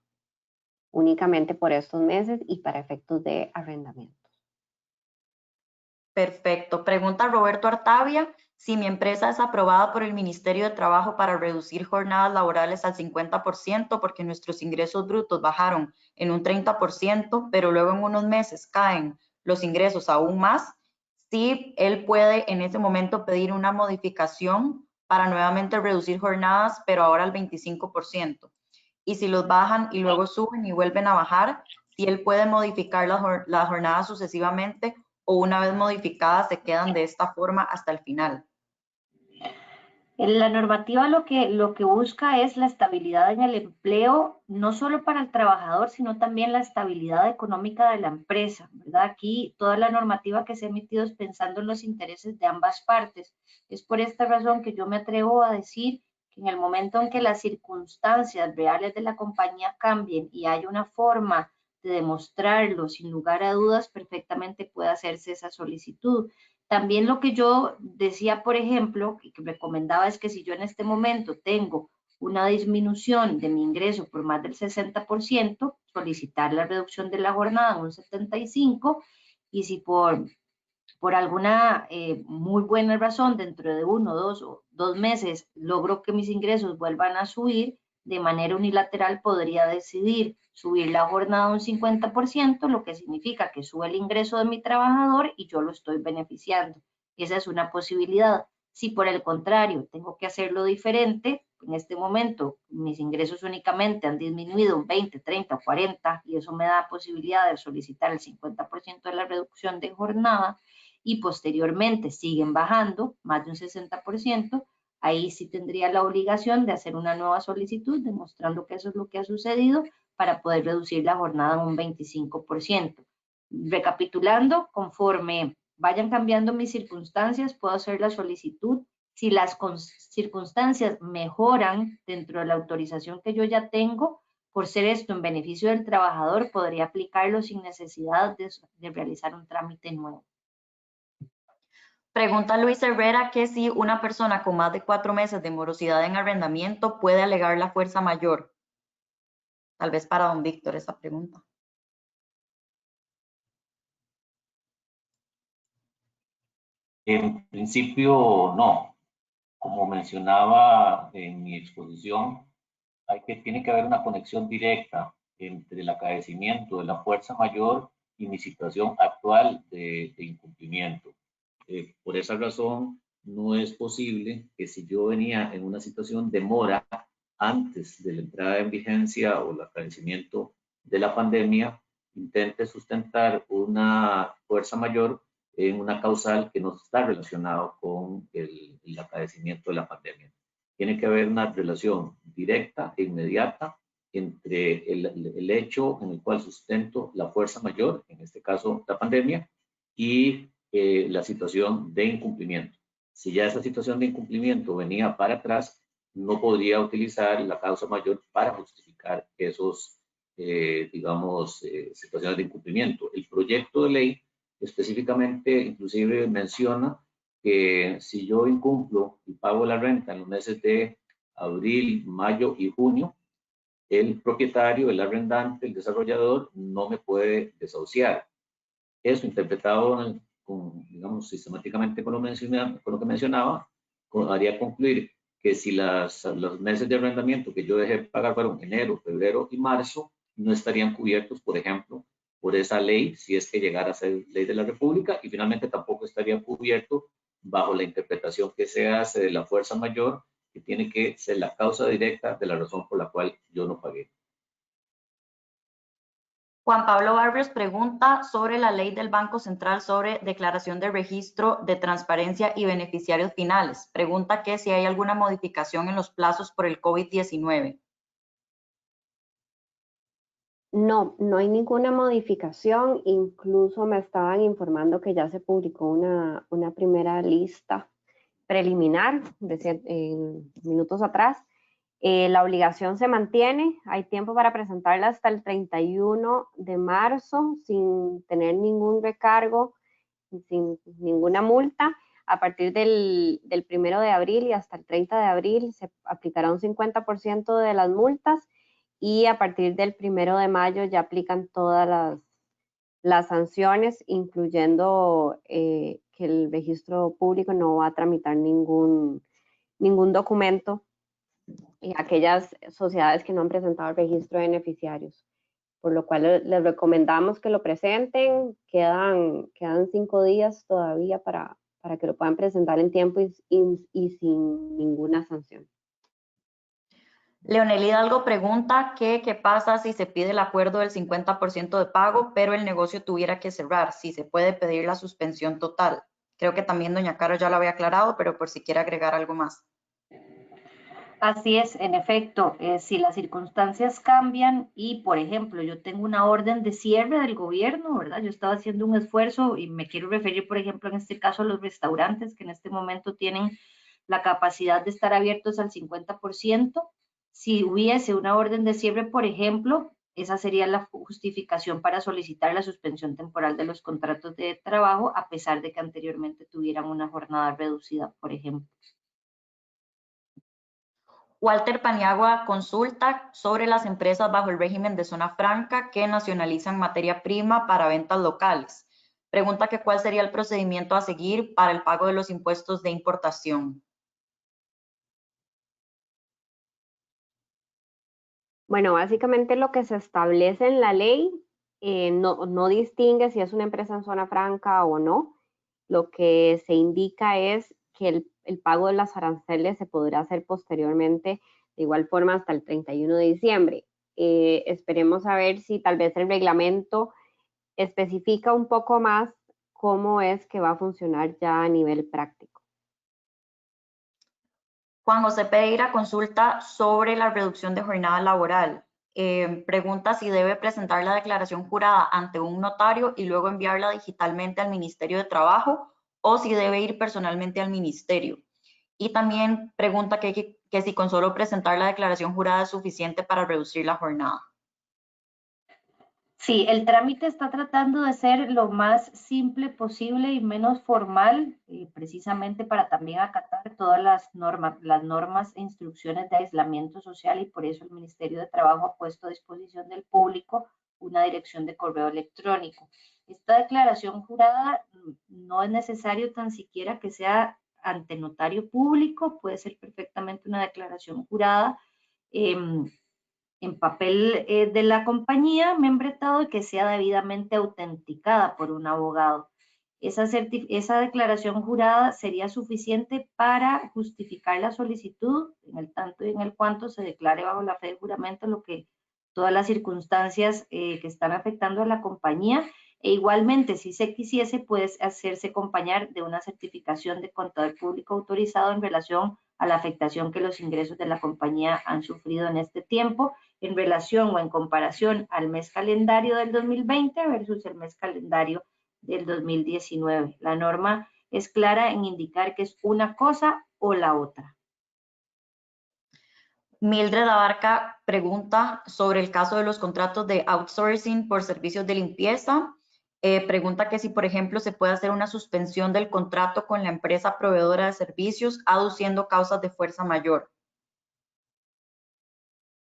únicamente por estos meses y para efectos de arrendamiento. Perfecto. Pregunta Roberto Artavia, si mi empresa es aprobada por el Ministerio de Trabajo para reducir jornadas laborales al 50% porque nuestros ingresos brutos bajaron en un 30%, pero luego en unos meses caen los ingresos aún más, si él puede en ese momento pedir una modificación para nuevamente reducir jornadas, pero ahora al 25%. Y si los bajan y luego suben y vuelven a bajar, si él puede modificar las jornadas sucesivamente o una vez modificadas se quedan de esta forma hasta el final. La normativa lo que busca es la estabilidad en el empleo, no solo para el trabajador, sino también la estabilidad económica de la empresa, ¿verdad? Aquí toda la normativa que se ha emitido es pensando en los intereses de ambas partes. Es por esta razón que yo me atrevo a decir que en el momento en que las circunstancias reales de la compañía cambien y hay una forma de demostrarlo sin lugar a dudas, perfectamente puede hacerse esa solicitud. También lo que yo decía, por ejemplo, que recomendaba es que si yo en este momento tengo una disminución de mi ingreso por más del 60%, solicitar la reducción de la jornada en un 75%, y si por alguna muy buena razón dentro de 1, 2 o 2 meses logro que mis ingresos vuelvan a subir, de manera unilateral podría decidir subir la jornada un 50%, lo que significa que sube el ingreso de mi trabajador y yo lo estoy beneficiando. Esa es una posibilidad. Si por el contrario tengo que hacerlo diferente, en este momento mis ingresos únicamente han disminuido un 20, 30 o 40 y eso me da posibilidad de solicitar el 50% de la reducción de jornada y posteriormente siguen bajando más de un 60%, ahí sí tendría la obligación de hacer una nueva solicitud demostrando que eso es lo que ha sucedido para poder reducir la jornada en un 25%. Recapitulando, conforme vayan cambiando mis circunstancias, puedo hacer la solicitud. Si las circunstancias mejoran dentro de la autorización que yo ya tengo, por ser esto en beneficio del trabajador, podría aplicarlo sin necesidad de realizar un trámite nuevo. Pregunta Luis Herrera que si una persona con más de 4 meses de morosidad en arrendamiento puede alegar la fuerza mayor. Tal vez para don Víctor esa pregunta. En principio, no. Como mencionaba en mi exposición, tiene que haber una conexión directa entre el acaecimiento de la fuerza mayor y mi situación actual de incumplimiento. Por esa razón, no es posible que si yo venía en una situación de mora antes de la entrada en vigencia o el acaecimiento de la pandemia, intente sustentar una fuerza mayor en una causal que no está relacionado con el acaecimiento de la pandemia. Tiene que haber una relación directa e inmediata entre el hecho en el cual sustento la fuerza mayor, en este caso la pandemia, y la situación de incumplimiento. Si ya esa situación de incumplimiento venía para atrás, no podría utilizar la causa mayor para justificar esos, situaciones de incumplimiento. El proyecto de ley específicamente, inclusive menciona que si yo incumplo y pago la renta en los meses de abril, mayo y junio, el propietario, el arrendante, el desarrollador no me puede desahuciar. Eso interpretado digamos, sistemáticamente con lo que mencionaba, haría concluir que si los meses de arrendamiento que yo dejé pagar fueron enero, febrero y marzo, no estarían cubiertos, por ejemplo, por esa ley, si es que llegara a ser ley de la República, y finalmente tampoco estaría cubierto bajo la interpretación que se hace de la fuerza mayor, que tiene que ser la causa directa de la razón por la cual yo no pagué. Juan Pablo Barrios pregunta sobre la ley del Banco Central sobre declaración de registro de transparencia y beneficiarios finales. Pregunta que si hay alguna modificación en los plazos por el COVID-19. No, no hay ninguna modificación. Incluso me estaban informando que ya se publicó una primera lista preliminar minutos atrás. La obligación se mantiene, hay tiempo para presentarla hasta el 31 de marzo sin tener ningún recargo, sin ninguna multa. A partir del 1 de abril y hasta el 30 de abril se aplicará un 50% de las multas y a partir del 1 de mayo ya aplican todas las sanciones, incluyendo que el registro público no va a tramitar ningún documento y aquellas sociedades que no han presentado el registro de beneficiarios, por lo cual les recomendamos que lo presenten. Quedan 5 días todavía para que lo puedan presentar en tiempo y sin ninguna sanción. Leonel Hidalgo pregunta que qué pasa si se pide el acuerdo del 50% de pago, pero el negocio tuviera que cerrar, si se puede pedir la suspensión total. Creo que también doña Caro ya lo había aclarado, pero por si quiere agregar algo más. Así es, en efecto, si las circunstancias cambian y, por ejemplo, yo tengo una orden de cierre del gobierno, ¿verdad? Yo estaba haciendo un esfuerzo y me quiero referir, por ejemplo, en este caso a los restaurantes que en este momento tienen la capacidad de estar abiertos al 50%. Si hubiese una orden de cierre, por ejemplo, esa sería la justificación para solicitar la suspensión temporal de los contratos de trabajo, a pesar de que anteriormente tuvieran una jornada reducida, por ejemplo. Walter Paniagua consulta sobre las empresas bajo el régimen de zona franca que nacionalizan materia prima para ventas locales. Pregunta que cuál sería el procedimiento a seguir para el pago de los impuestos de importación. Bueno, básicamente lo que se establece en la ley no distingue si es una empresa en zona franca o no. Lo que se indica es que el pago de las aranceles se podrá hacer posteriormente, de igual forma hasta el 31 de diciembre. Esperemos a ver si tal vez el reglamento especifica un poco más cómo es que va a funcionar ya a nivel práctico. Juan José Pereira consulta sobre la reducción de jornada laboral. Pregunta si debe presentar la declaración jurada ante un notario y luego enviarla digitalmente al Ministerio de Trabajo o si debe ir personalmente al ministerio. Y también pregunta que si con solo presentar la declaración jurada es suficiente para reducir la jornada. Sí, el trámite está tratando de ser lo más simple posible y menos formal, precisamente para también acatar todas las normas e instrucciones de aislamiento social, y por eso el Ministerio de Trabajo ha puesto a disposición del público una dirección de correo electrónico. Esta declaración jurada no es necesario tan siquiera que sea ante notario público, puede ser perfectamente una declaración jurada en papel de la compañía, membretado, y que sea debidamente autenticada por un abogado. Esa declaración jurada sería suficiente para justificar la solicitud, en el tanto y en el cuanto se declare bajo la fe del juramento todas las circunstancias que están afectando a la compañía. E igualmente, si se quisiese, puede hacerse acompañar de una certificación de contador público autorizado en relación a la afectación que los ingresos de la compañía han sufrido en este tiempo, en relación o en comparación al mes calendario del 2020 versus el mes calendario del 2019. La norma es clara en indicar que es una cosa o la otra. Mildred Abarca pregunta sobre el caso de los contratos de outsourcing por servicios de limpieza. Pregunta que si, por ejemplo, se puede hacer una suspensión del contrato con la empresa proveedora de servicios aduciendo causas de fuerza mayor.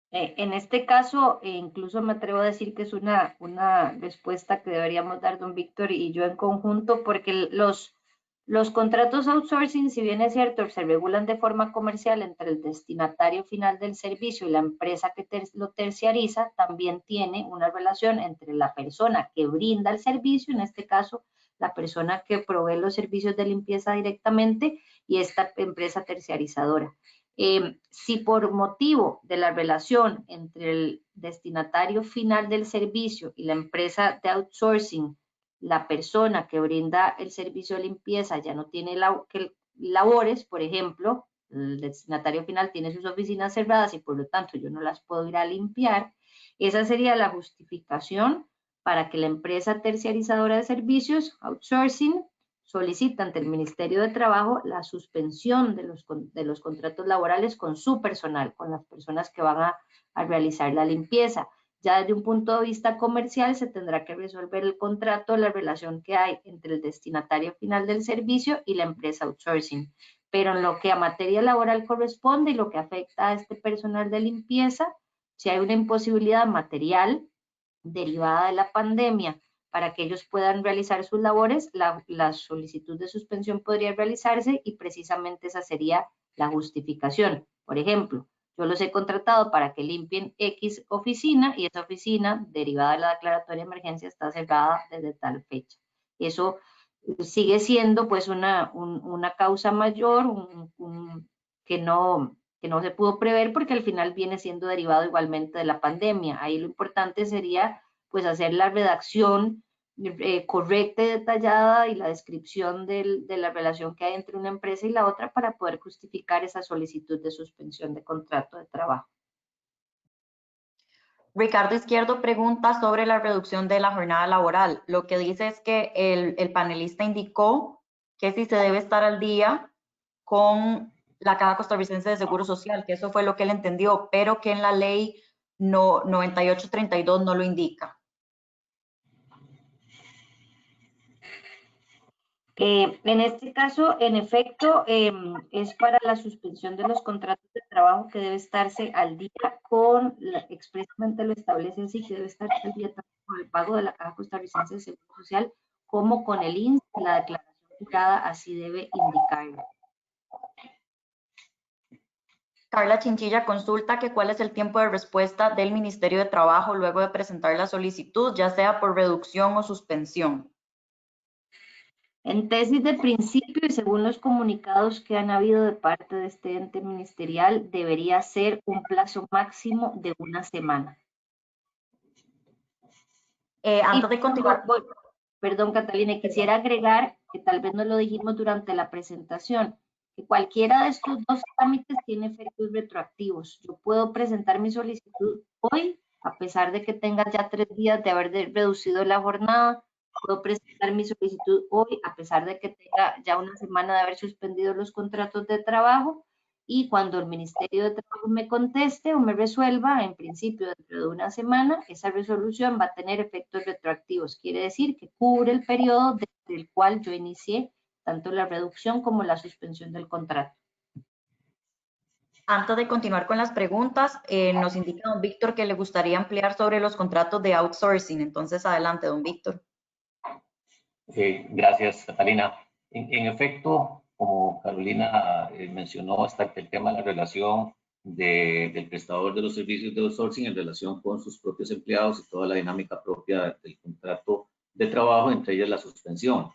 En este caso, incluso me atrevo a decir que es una respuesta que deberíamos dar don Víctor y yo en conjunto, porque los contratos outsourcing, si bien es cierto, se regulan de forma comercial entre el destinatario final del servicio y la empresa que lo terciariza, también tiene una relación entre la persona que brinda el servicio, en este caso, la persona que provee los servicios de limpieza directamente, y esta empresa terciarizadora. Si por motivo de la relación entre el destinatario final del servicio y la empresa de outsourcing, la persona que brinda el servicio de limpieza ya no tiene labores, por ejemplo, el destinatario final tiene sus oficinas cerradas y por lo tanto yo no las puedo ir a limpiar, esa sería la justificación para que la empresa terciarizadora de servicios, outsourcing, solicita ante el Ministerio de Trabajo la suspensión de los contratos laborales con su personal, con las personas que van a realizar la limpieza. Ya desde un punto de vista comercial se tendrá que resolver el contrato, la relación que hay entre el destinatario final del servicio y la empresa outsourcing. Pero en lo que a materia laboral corresponde y lo que afecta a este personal de limpieza, Si hay una imposibilidad material derivada de la pandemia para que ellos puedan realizar sus labores, la solicitud de suspensión podría realizarse y precisamente esa sería la justificación. Por ejemplo, yo los he contratado para que limpien X oficina y esa oficina, derivada de la declaratoria de emergencia, está cerrada desde tal fecha. Eso sigue siendo pues una causa mayor que no se pudo prever porque al final viene siendo derivado igualmente de la pandemia. Ahí lo importante sería pues hacer la redacción correcta y detallada y la descripción de la relación que hay entre una empresa y la otra para poder justificar esa solicitud de suspensión de contrato de trabajo. Ricardo Izquierdo pregunta sobre la reducción de la jornada laboral. Lo que dice es que el panelista indicó que si se debe estar al día con la Caja Costarricense de Seguro Social, que eso fue lo que él entendió, pero que en la ley 9832 no lo indica. En este caso, en efecto, es para la suspensión de los contratos de trabajo que debe estarse al día con, expresamente lo establece así, que debe estarse al día tanto con el pago de la Caja Costarricense de Seguro Social como con el INSS, la declaración jurada así debe indicarlo. Carla Chinchilla consulta que cuál es el tiempo de respuesta del Ministerio de Trabajo luego de presentar la solicitud, ya sea por reducción o suspensión. En tesis de principio y según los comunicados que han habido de parte de este ente ministerial, debería ser un plazo máximo de 1 semana. Antes de continuar. Perdón, Catalina, quisiera agregar, que tal vez no lo dijimos durante la presentación, que cualquiera de estos dos trámites tiene efectos retroactivos. Yo puedo presentar mi solicitud hoy, a pesar de que tenga ya 3 días de haber reducido la jornada. Puedo presentar mi solicitud hoy, a pesar de que tenga ya 1 semana de haber suspendido los contratos de trabajo. Y cuando el Ministerio de Trabajo me conteste o me resuelva, en principio dentro de 1 semana, esa resolución va a tener efectos retroactivos. Quiere decir que cubre el periodo desde el cual yo inicié tanto la reducción como la suspensión del contrato. Antes de continuar con las preguntas, nos indica don Víctor que le gustaría ampliar sobre los contratos de outsourcing. Entonces, adelante, don Víctor. Gracias, Catalina. En efecto, como Carolina mencionó, hasta el tema de la relación del prestador de los servicios de outsourcing en relación con sus propios empleados y toda la dinámica propia del contrato de trabajo, entre ellas la suspensión.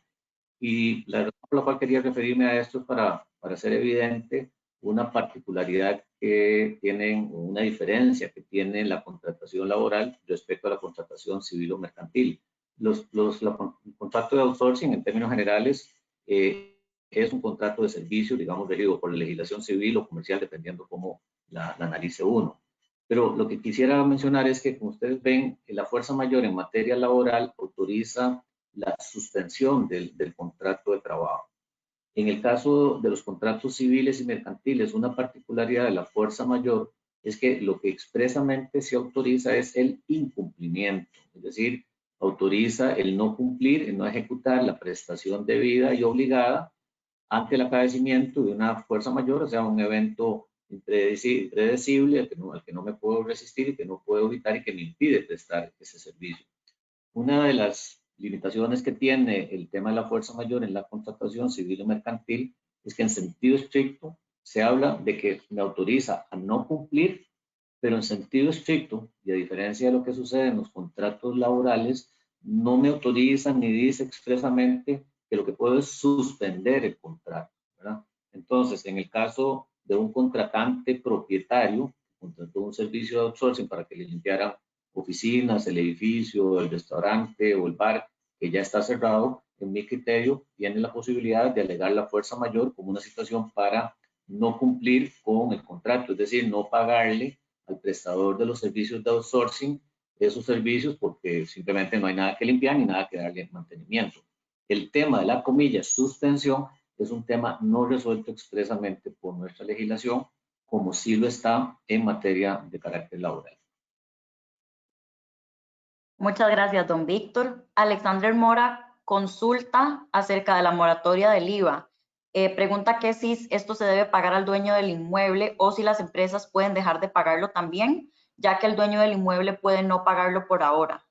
Y la razón por la cual quería referirme a esto es para hacer evidente una particularidad que tienen, una diferencia que tiene la contratación laboral respecto a la contratación civil o mercantil. El contrato de outsourcing, en términos generales, es un contrato de servicio, digamos, regido por la legislación civil o comercial, dependiendo cómo la analice uno. Pero lo que quisiera mencionar es que, como ustedes ven, la fuerza mayor en materia laboral autoriza la suspensión del contrato de trabajo. En el caso de los contratos civiles y mercantiles, una particularidad de la fuerza mayor es que lo que expresamente se autoriza es el incumplimiento, es decir, autoriza el no cumplir, el no ejecutar la prestación debida y obligada ante el acaecimiento de una fuerza mayor, o sea, un evento impredecible al que no me puedo resistir y que no puedo evitar y que me impide prestar ese servicio. Una de las limitaciones que tiene el tema de la fuerza mayor en la contratación civil o mercantil es que en sentido estricto se habla de que me autoriza a no cumplir, pero en sentido estricto, y a diferencia de lo que sucede en los contratos laborales, no me autoriza ni dice expresamente que lo que puedo es suspender el contrato, ¿verdad? Entonces, en el caso de un contratante propietario, contrató un servicio de outsourcing para que le limpiaran oficinas, el edificio, el restaurante o el bar que ya está cerrado, en mi criterio, tiene la posibilidad de alegar la fuerza mayor como una situación para no cumplir con el contrato, es decir, no pagarle al prestador de los servicios de outsourcing esos servicios porque simplemente no hay nada que limpiar ni nada que darle mantenimiento. El tema de la comilla suspensión es un tema no resuelto expresamente por nuestra legislación, como sí lo está en materia de carácter laboral. Muchas gracias, don Víctor. Alexander Mora consulta acerca de la moratoria del IVA. Pregunta que si esto se debe pagar al dueño del inmueble o si las empresas pueden dejar de pagarlo también. ya que el dueño del inmueble puede no pagarlo por ahora.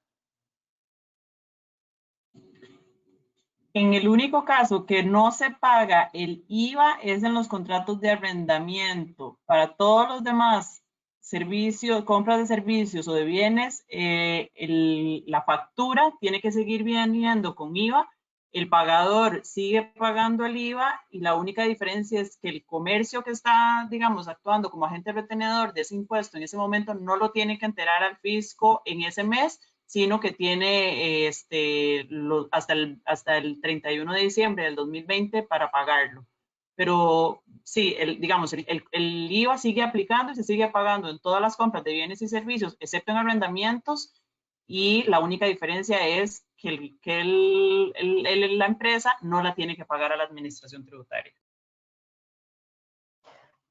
En el único caso que no se paga el IVA es en los contratos de arrendamiento. Para todos los demás servicios, compras de servicios o de bienes, la factura tiene que seguir viniendo con IVA. El pagador sigue pagando el IVA y la única diferencia es que el comercio que está, digamos, actuando como agente retenedor de ese impuesto en ese momento no lo tiene que enterar al fisco en ese mes, sino que tiene hasta el 31 de diciembre del 2020 para pagarlo. Pero sí, digamos, el IVA sigue aplicando y se sigue pagando en todas las compras de bienes y servicios, excepto en arrendamientos, y la única diferencia es que la empresa no la tiene que pagar a la administración tributaria.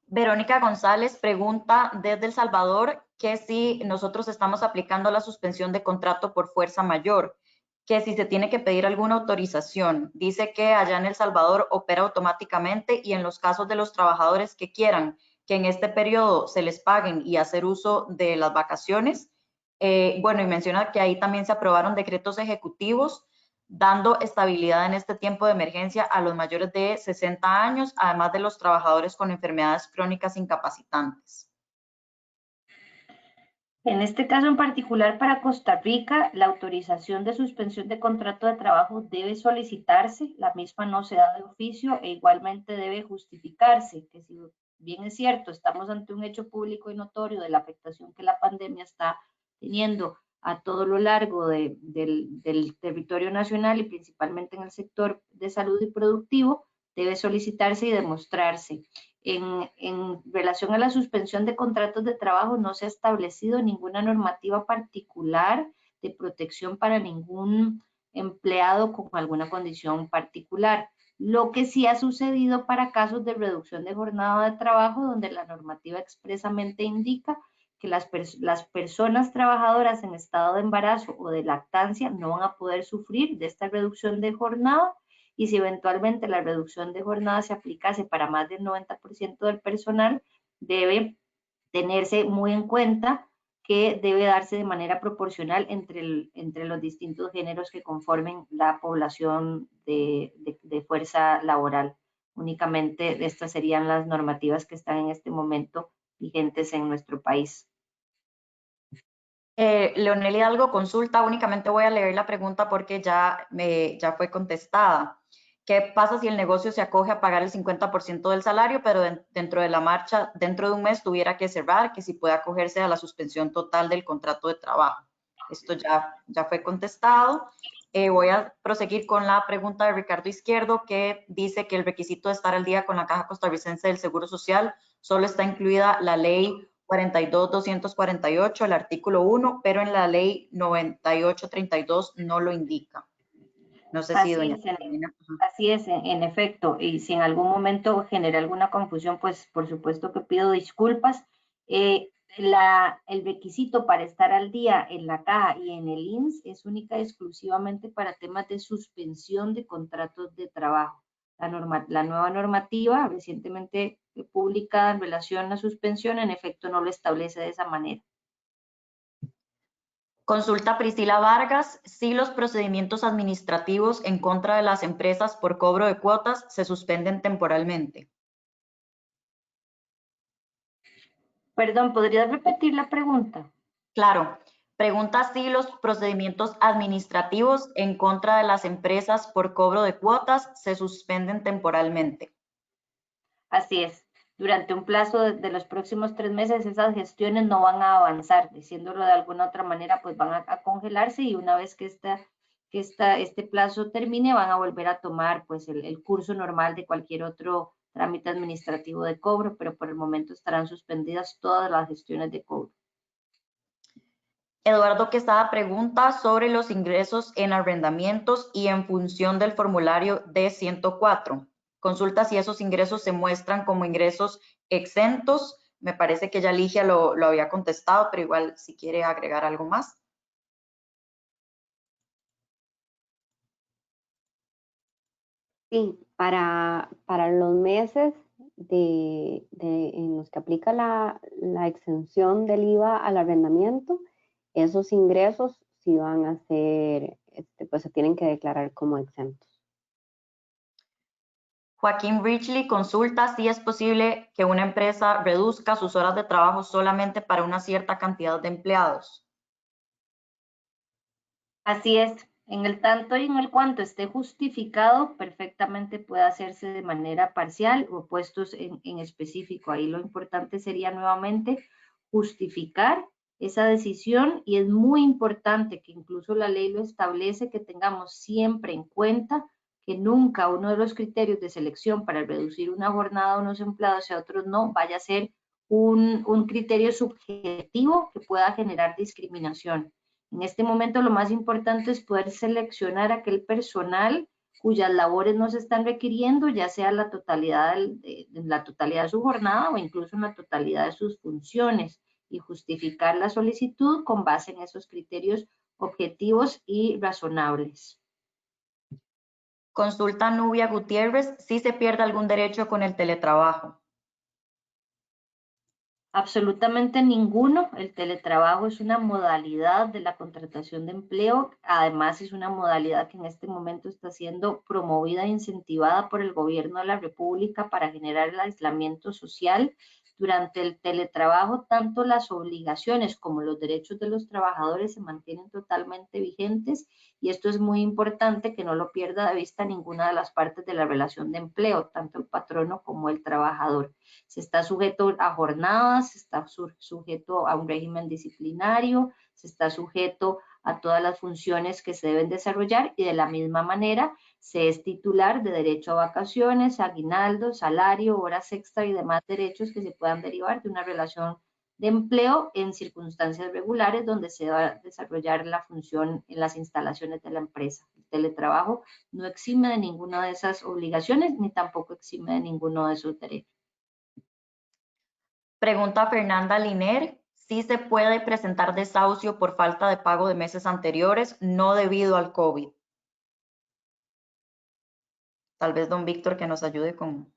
Verónica González pregunta desde El Salvador que si nosotros estamos aplicando la suspensión de contrato por fuerza mayor, que si se tiene que pedir alguna autorización. Dice que allá en El Salvador opera automáticamente y en los casos de los trabajadores que quieran que en este periodo se les paguen y hacer uso de las vacaciones. Bueno, y menciona que ahí también se aprobaron decretos ejecutivos dando estabilidad en este tiempo de emergencia a los mayores de 60 años, además de los trabajadores con enfermedades crónicas incapacitantes. En este caso en particular para Costa Rica, la autorización de suspensión de contrato de trabajo debe solicitarse, la misma no se da de oficio e igualmente debe justificarse, que si bien es cierto, estamos ante un hecho público y notorio de la afectación que la pandemia está teniendo a todo lo largo del territorio nacional y principalmente en el sector de salud y productivo, debe solicitarse y demostrarse. En relación a la suspensión de contratos de trabajo, no se ha establecido ninguna normativa particular de protección para ningún empleado con alguna condición particular. Lo que sí ha sucedido para casos de reducción de jornada de trabajo, donde la normativa expresamente indica que las personas trabajadoras en estado de embarazo o de lactancia no van a poder sufrir de esta reducción de jornada, y si eventualmente la reducción de jornada se aplicase para más del 90% del personal, debe tenerse muy en cuenta que debe darse de manera proporcional entre los distintos géneros que conformen la población de fuerza laboral. Únicamente estas serían las normativas que están en este momento vigentes en nuestro país. Leonel Hidalgo consulta, únicamente voy a leer la pregunta porque ya fue contestada. ¿Qué pasa si el negocio se acoge a pagar el 50% del salario, pero dentro de la marcha, dentro de un mes tuviera que cerrar, que si puede acogerse a la suspensión total del contrato de trabajo? Esto ya fue contestado. Voy a proseguir con la pregunta de Ricardo Izquierdo, que dice que el requisito de estar al día con la Caja Costarricense del Seguro Social solo está incluida la ley 42.248, el artículo 1, pero en la ley 98.32 no lo indica. No sé si doña Carolina. Así es, en efecto, y si en algún momento genera alguna confusión, pues por supuesto que pido disculpas. El requisito para estar al día en la Caja y en el INSS es única y exclusivamente para temas de suspensión de contratos de trabajo. La nueva normativa recientemente publicada en relación a la suspensión, en efecto, no lo establece de esa manera. Consulta Priscila Vargas, si los procedimientos administrativos en contra de las empresas por cobro de cuotas se suspenden temporalmente. Perdón, ¿podrías repetir la pregunta? Claro. Pregunta si los procedimientos administrativos en contra de las empresas por cobro de cuotas se suspenden temporalmente. Así es. Durante un plazo de los próximos 3 meses esas gestiones no van a avanzar, diciéndolo de alguna otra manera, pues van a congelarse, y una vez que este plazo termine van a volver a tomar pues el curso normal de cualquier otro trámite administrativo de cobro, pero por el momento estarán suspendidas todas las gestiones de cobro. Eduardo Quesada pregunta sobre los ingresos en arrendamientos y en función del formulario D104. Consulta si esos ingresos se muestran como ingresos exentos. Me parece que ya Ligia lo había contestado, pero igual si quiere agregar algo más. Sí, para los meses en los que aplica la exención del IVA al arrendamiento, esos ingresos sí van a ser, pues se tienen que declarar como exentos. Joaquín Richley consulta si es posible que una empresa reduzca sus horas de trabajo solamente para una cierta cantidad de empleados. Así es, en el tanto y en el cuanto esté justificado, perfectamente puede hacerse de manera parcial o puestos en específico. Ahí lo importante sería nuevamente justificar esa decisión, y es muy importante que incluso la ley lo establece, que tengamos siempre en cuenta que nunca uno de los criterios de selección para reducir una jornada a unos empleados y a otros no vaya a ser un criterio subjetivo que pueda generar discriminación. En este momento lo más importante es poder seleccionar aquel personal cuyas labores no se están requiriendo, ya sea la totalidad de su jornada o incluso en la totalidad de sus funciones, y justificar la solicitud con base en esos criterios objetivos y razonables. Consulta Nubia Gutiérrez si se pierde algún derecho con el teletrabajo. Absolutamente ninguno. El teletrabajo es una modalidad de la contratación de empleo. Además, es una modalidad que en este momento está siendo promovida e incentivada por el gobierno de la República para generar el aislamiento social. Durante el teletrabajo, tanto las obligaciones como los derechos de los trabajadores se mantienen totalmente vigentes, y esto es muy importante que no lo pierda de vista ninguna de las partes de la relación de empleo, tanto el patrono como el trabajador. Se está sujeto a jornadas, se está sujeto a un régimen disciplinario, se está sujeto a todas las funciones que se deben desarrollar, y de la misma manera se es titular de derecho a vacaciones, aguinaldo, salario, horas extra y demás derechos que se puedan derivar de una relación de empleo en circunstancias regulares donde se va a desarrollar la función en las instalaciones de la empresa. El teletrabajo no exime de ninguna de esas obligaciones ni tampoco exime de ninguno de esos derechos. Pregunta Fernanda Liner si se puede presentar desahucio por falta de pago de meses anteriores, no debido al COVID. Tal vez don Víctor que nos ayude con...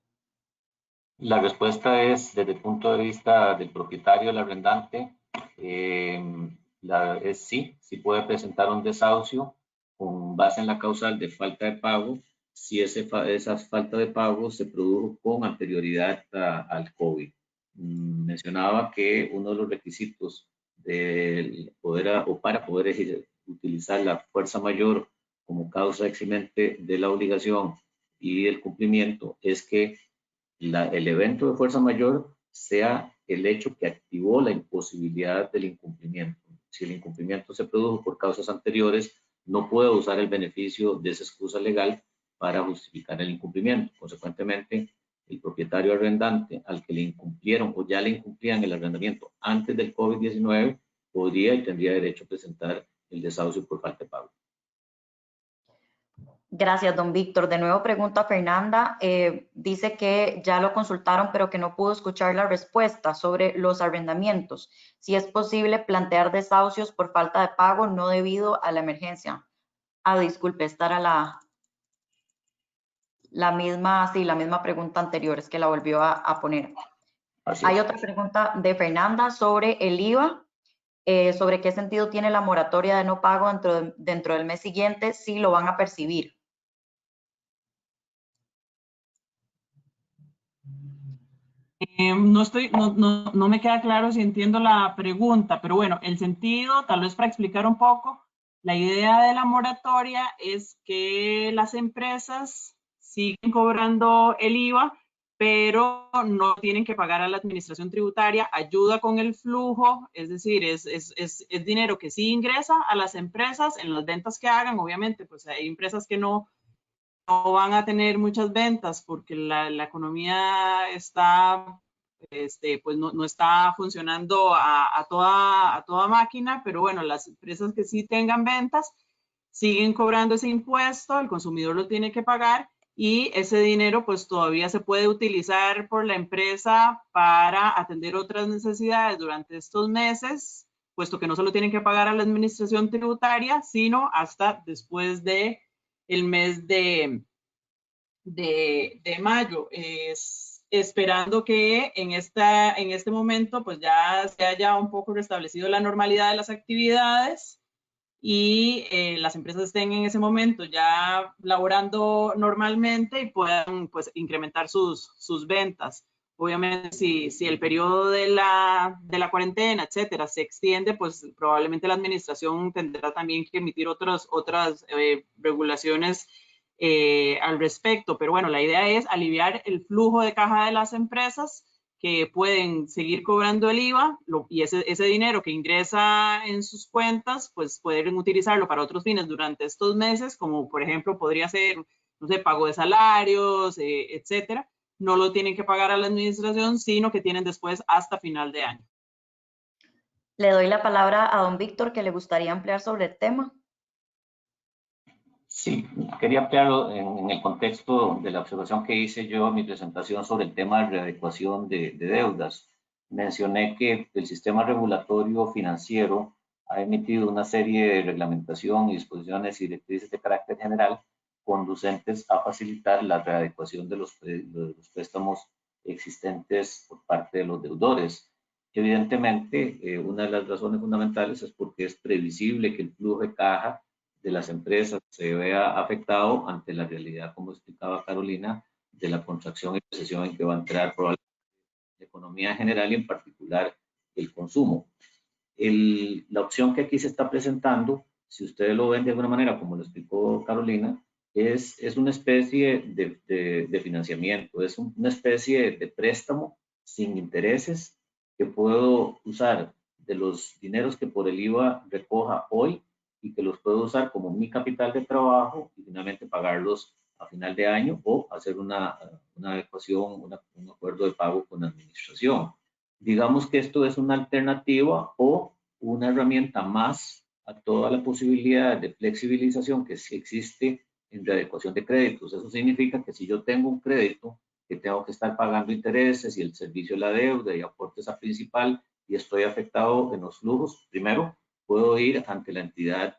La respuesta es, desde el punto de vista del propietario, el arrendante, es sí puede presentar un desahucio con base en la causal de falta de pago, si esa falta de pago se produjo con anterioridad al COVID. Mencionaba que uno de los requisitos para poder utilizar la fuerza mayor como causa eximente de la obligación y el cumplimiento es que el evento de fuerza mayor sea el hecho que activó la imposibilidad del incumplimiento. Si el incumplimiento se produjo por causas anteriores, no puede usar el beneficio de esa excusa legal para justificar el incumplimiento. Consecuentemente, el propietario arrendante al que le incumplieron o ya le incumplían el arrendamiento antes del COVID-19 podría y tendría derecho a presentar el desahucio por falta de pago. Gracias, don Víctor. De nuevo pregunta Fernanda. Dice que ya lo consultaron, pero que no pudo escuchar la respuesta sobre los arrendamientos. Si es posible plantear desahucios por falta de pago no debido a la emergencia. Disculpe, esta era la misma pregunta anterior, es que la volvió a poner. Hay otra pregunta de Fernanda sobre el IVA. Sobre qué sentido tiene la moratoria de no pago dentro del mes siguiente si lo van a percibir. No me queda claro si entiendo la pregunta, pero bueno, el sentido, tal vez para explicar un poco, la idea de la moratoria es que las empresas siguen cobrando el IVA, pero no tienen que pagar a la administración tributaria, ayuda con el flujo, es decir, es dinero que sí ingresa a las empresas en las ventas que hagan. Obviamente, pues hay empresas que no van a tener muchas ventas porque la economía está, pues no está funcionando a toda máquina, pero bueno, las empresas que sí tengan ventas siguen cobrando ese impuesto, el consumidor lo tiene que pagar, y ese dinero pues todavía se puede utilizar por la empresa para atender otras necesidades durante estos meses, puesto que no solo tienen que pagar a la administración tributaria, sino hasta después de el mes de mayo. Es esperando que en este momento pues ya se haya un poco restablecido la normalidad de las actividades y las empresas estén en ese momento ya laborando normalmente y puedan pues incrementar sus ventas. Obviamente si el periodo de la cuarentena, etcétera, se extiende, pues probablemente la administración tendrá también que emitir otras regulaciones al respecto. Pero bueno, la idea es aliviar el flujo de caja de las empresas que pueden seguir cobrando el IVA y ese dinero que ingresa en sus cuentas, pues pueden utilizarlo para otros fines durante estos meses, como por ejemplo podría ser, no sé, pago de salarios, etcétera. No lo tienen que pagar a la administración, sino que tienen después hasta final de año. Le doy la palabra a don Víctor, que le gustaría ampliar sobre el tema. Sí, quería ampliarlo en el contexto de la observación que hice yo en mi presentación sobre el tema de readecuación de deudas. Mencioné que el sistema regulatorio financiero ha emitido una serie de reglamentación y disposiciones y directrices de carácter general conducentes a facilitar la readecuación de los préstamos existentes por parte de los deudores. Evidentemente, una de las razones fundamentales es porque es previsible que el flujo de caja de las empresas se vea afectado ante la realidad, como explicaba Carolina, de la contracción y recesión en que va a entrar probablemente la economía en general y en particular el consumo. La opción que aquí se está presentando, si ustedes lo ven de alguna manera, como lo explicó Carolina, es una especie de financiamiento, es una especie de préstamo sin intereses que puedo usar de los dineros que por el IVA recoja hoy y que los puedo usar como mi capital de trabajo y finalmente pagarlos a final de año o hacer una adecuación, un acuerdo de pago con la administración. Digamos que esto es una alternativa o una herramienta más a toda la posibilidad de flexibilización que sí existe en readecuación de créditos. Eso significa que si yo tengo un crédito que tengo que estar pagando intereses y el servicio de la deuda y aportes a principal y estoy afectado en los flujos, primero puedo ir ante la entidad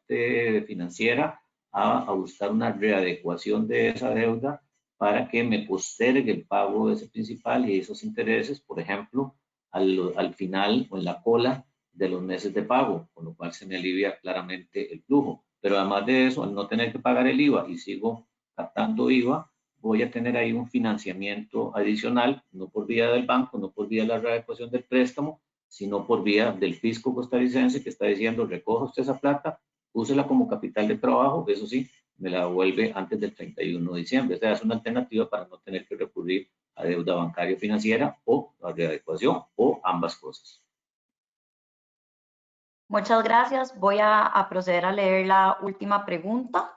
financiera a buscar una readecuación de esa deuda para que me postergue el pago de ese principal y esos intereses, por ejemplo, al final o en la cola de los meses de pago, con lo cual se me alivia claramente el flujo. Pero además de eso, al no tener que pagar el IVA y sigo captando IVA, voy a tener ahí un financiamiento adicional, no por vía del banco, no por vía de la readecuación del préstamo, sino por vía del fisco costarricense que está diciendo, recoja usted esa plata, úsela como capital de trabajo, eso sí, me la devuelve antes del 31 de diciembre. O sea, es una alternativa para no tener que recurrir a deuda bancaria financiera o a readecuación o ambas cosas. Muchas gracias. Voy a proceder a leer la última pregunta.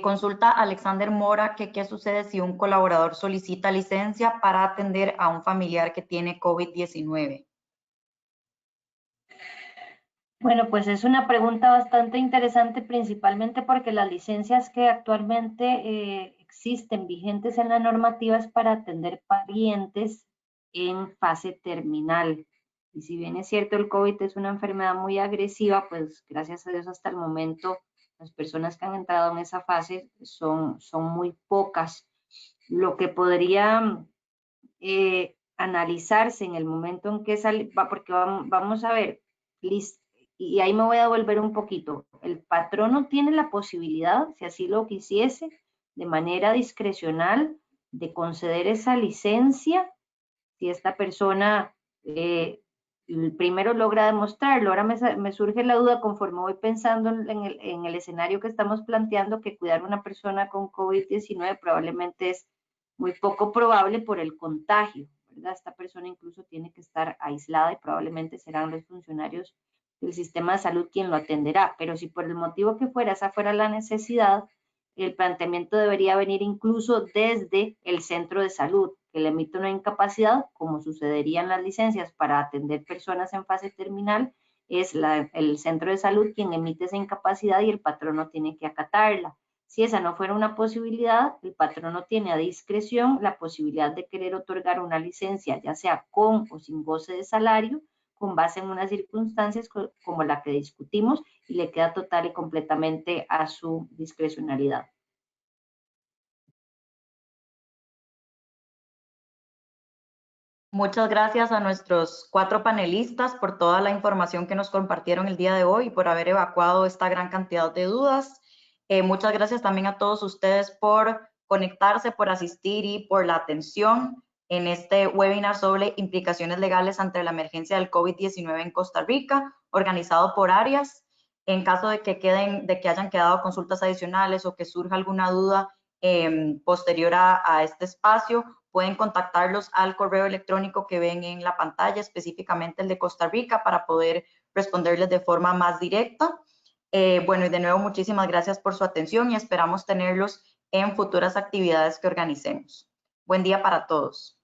Consulta Alexander Mora que qué sucede si un colaborador solicita licencia para atender a un familiar que tiene COVID-19. Bueno, pues es una pregunta bastante interesante, principalmente porque las licencias que actualmente existen vigentes en la normativa es para atender parientes en fase terminal. Y si bien es cierto el COVID es una enfermedad muy agresiva, pues gracias a Dios hasta el momento las personas que han entrado en esa fase son muy pocas. Lo que podría analizarse en el momento en que sale, porque vamos a ver, y ahí me voy a devolver un poquito. El patrono tiene la posibilidad, si así lo quisiese, de manera discrecional, de conceder esa licencia si esta persona primero logra demostrarlo. Ahora me surge la duda conforme voy pensando en el escenario que estamos planteando, que cuidar a una persona con COVID-19 probablemente es muy poco probable por el contagio, ¿verdad? Esta persona incluso tiene que estar aislada y probablemente serán los funcionarios del sistema de salud quien lo atenderá, pero si por el motivo que fuera, esa fuera la necesidad, el planteamiento debería venir incluso desde el centro de salud, que le emite una incapacidad, como sucedería en las licencias para atender personas en fase terminal, es el centro de salud quien emite esa incapacidad y el patrono tiene que acatarla. Si esa no fuera una posibilidad, el patrono tiene a discreción la posibilidad de querer otorgar una licencia, ya sea con o sin goce de salario, con base en unas circunstancias como la que discutimos y le queda total y completamente a su discrecionalidad. Muchas gracias a nuestros 4 panelistas por toda la información que nos compartieron el día de hoy y por haber evacuado esta gran cantidad de dudas. Muchas gracias también a todos ustedes por conectarse, por asistir y por la atención en este webinar sobre implicaciones legales ante la emergencia del COVID-19 en Costa Rica, organizado por áreas. En caso de que hayan quedado consultas adicionales o que surja alguna duda posterior a este espacio, pueden contactarlos al correo electrónico que ven en la pantalla, específicamente el de Costa Rica, para poder responderles de forma más directa. Bueno, y de nuevo, muchísimas gracias por su atención y esperamos tenerlos en futuras actividades que organicemos. Buen día para todos.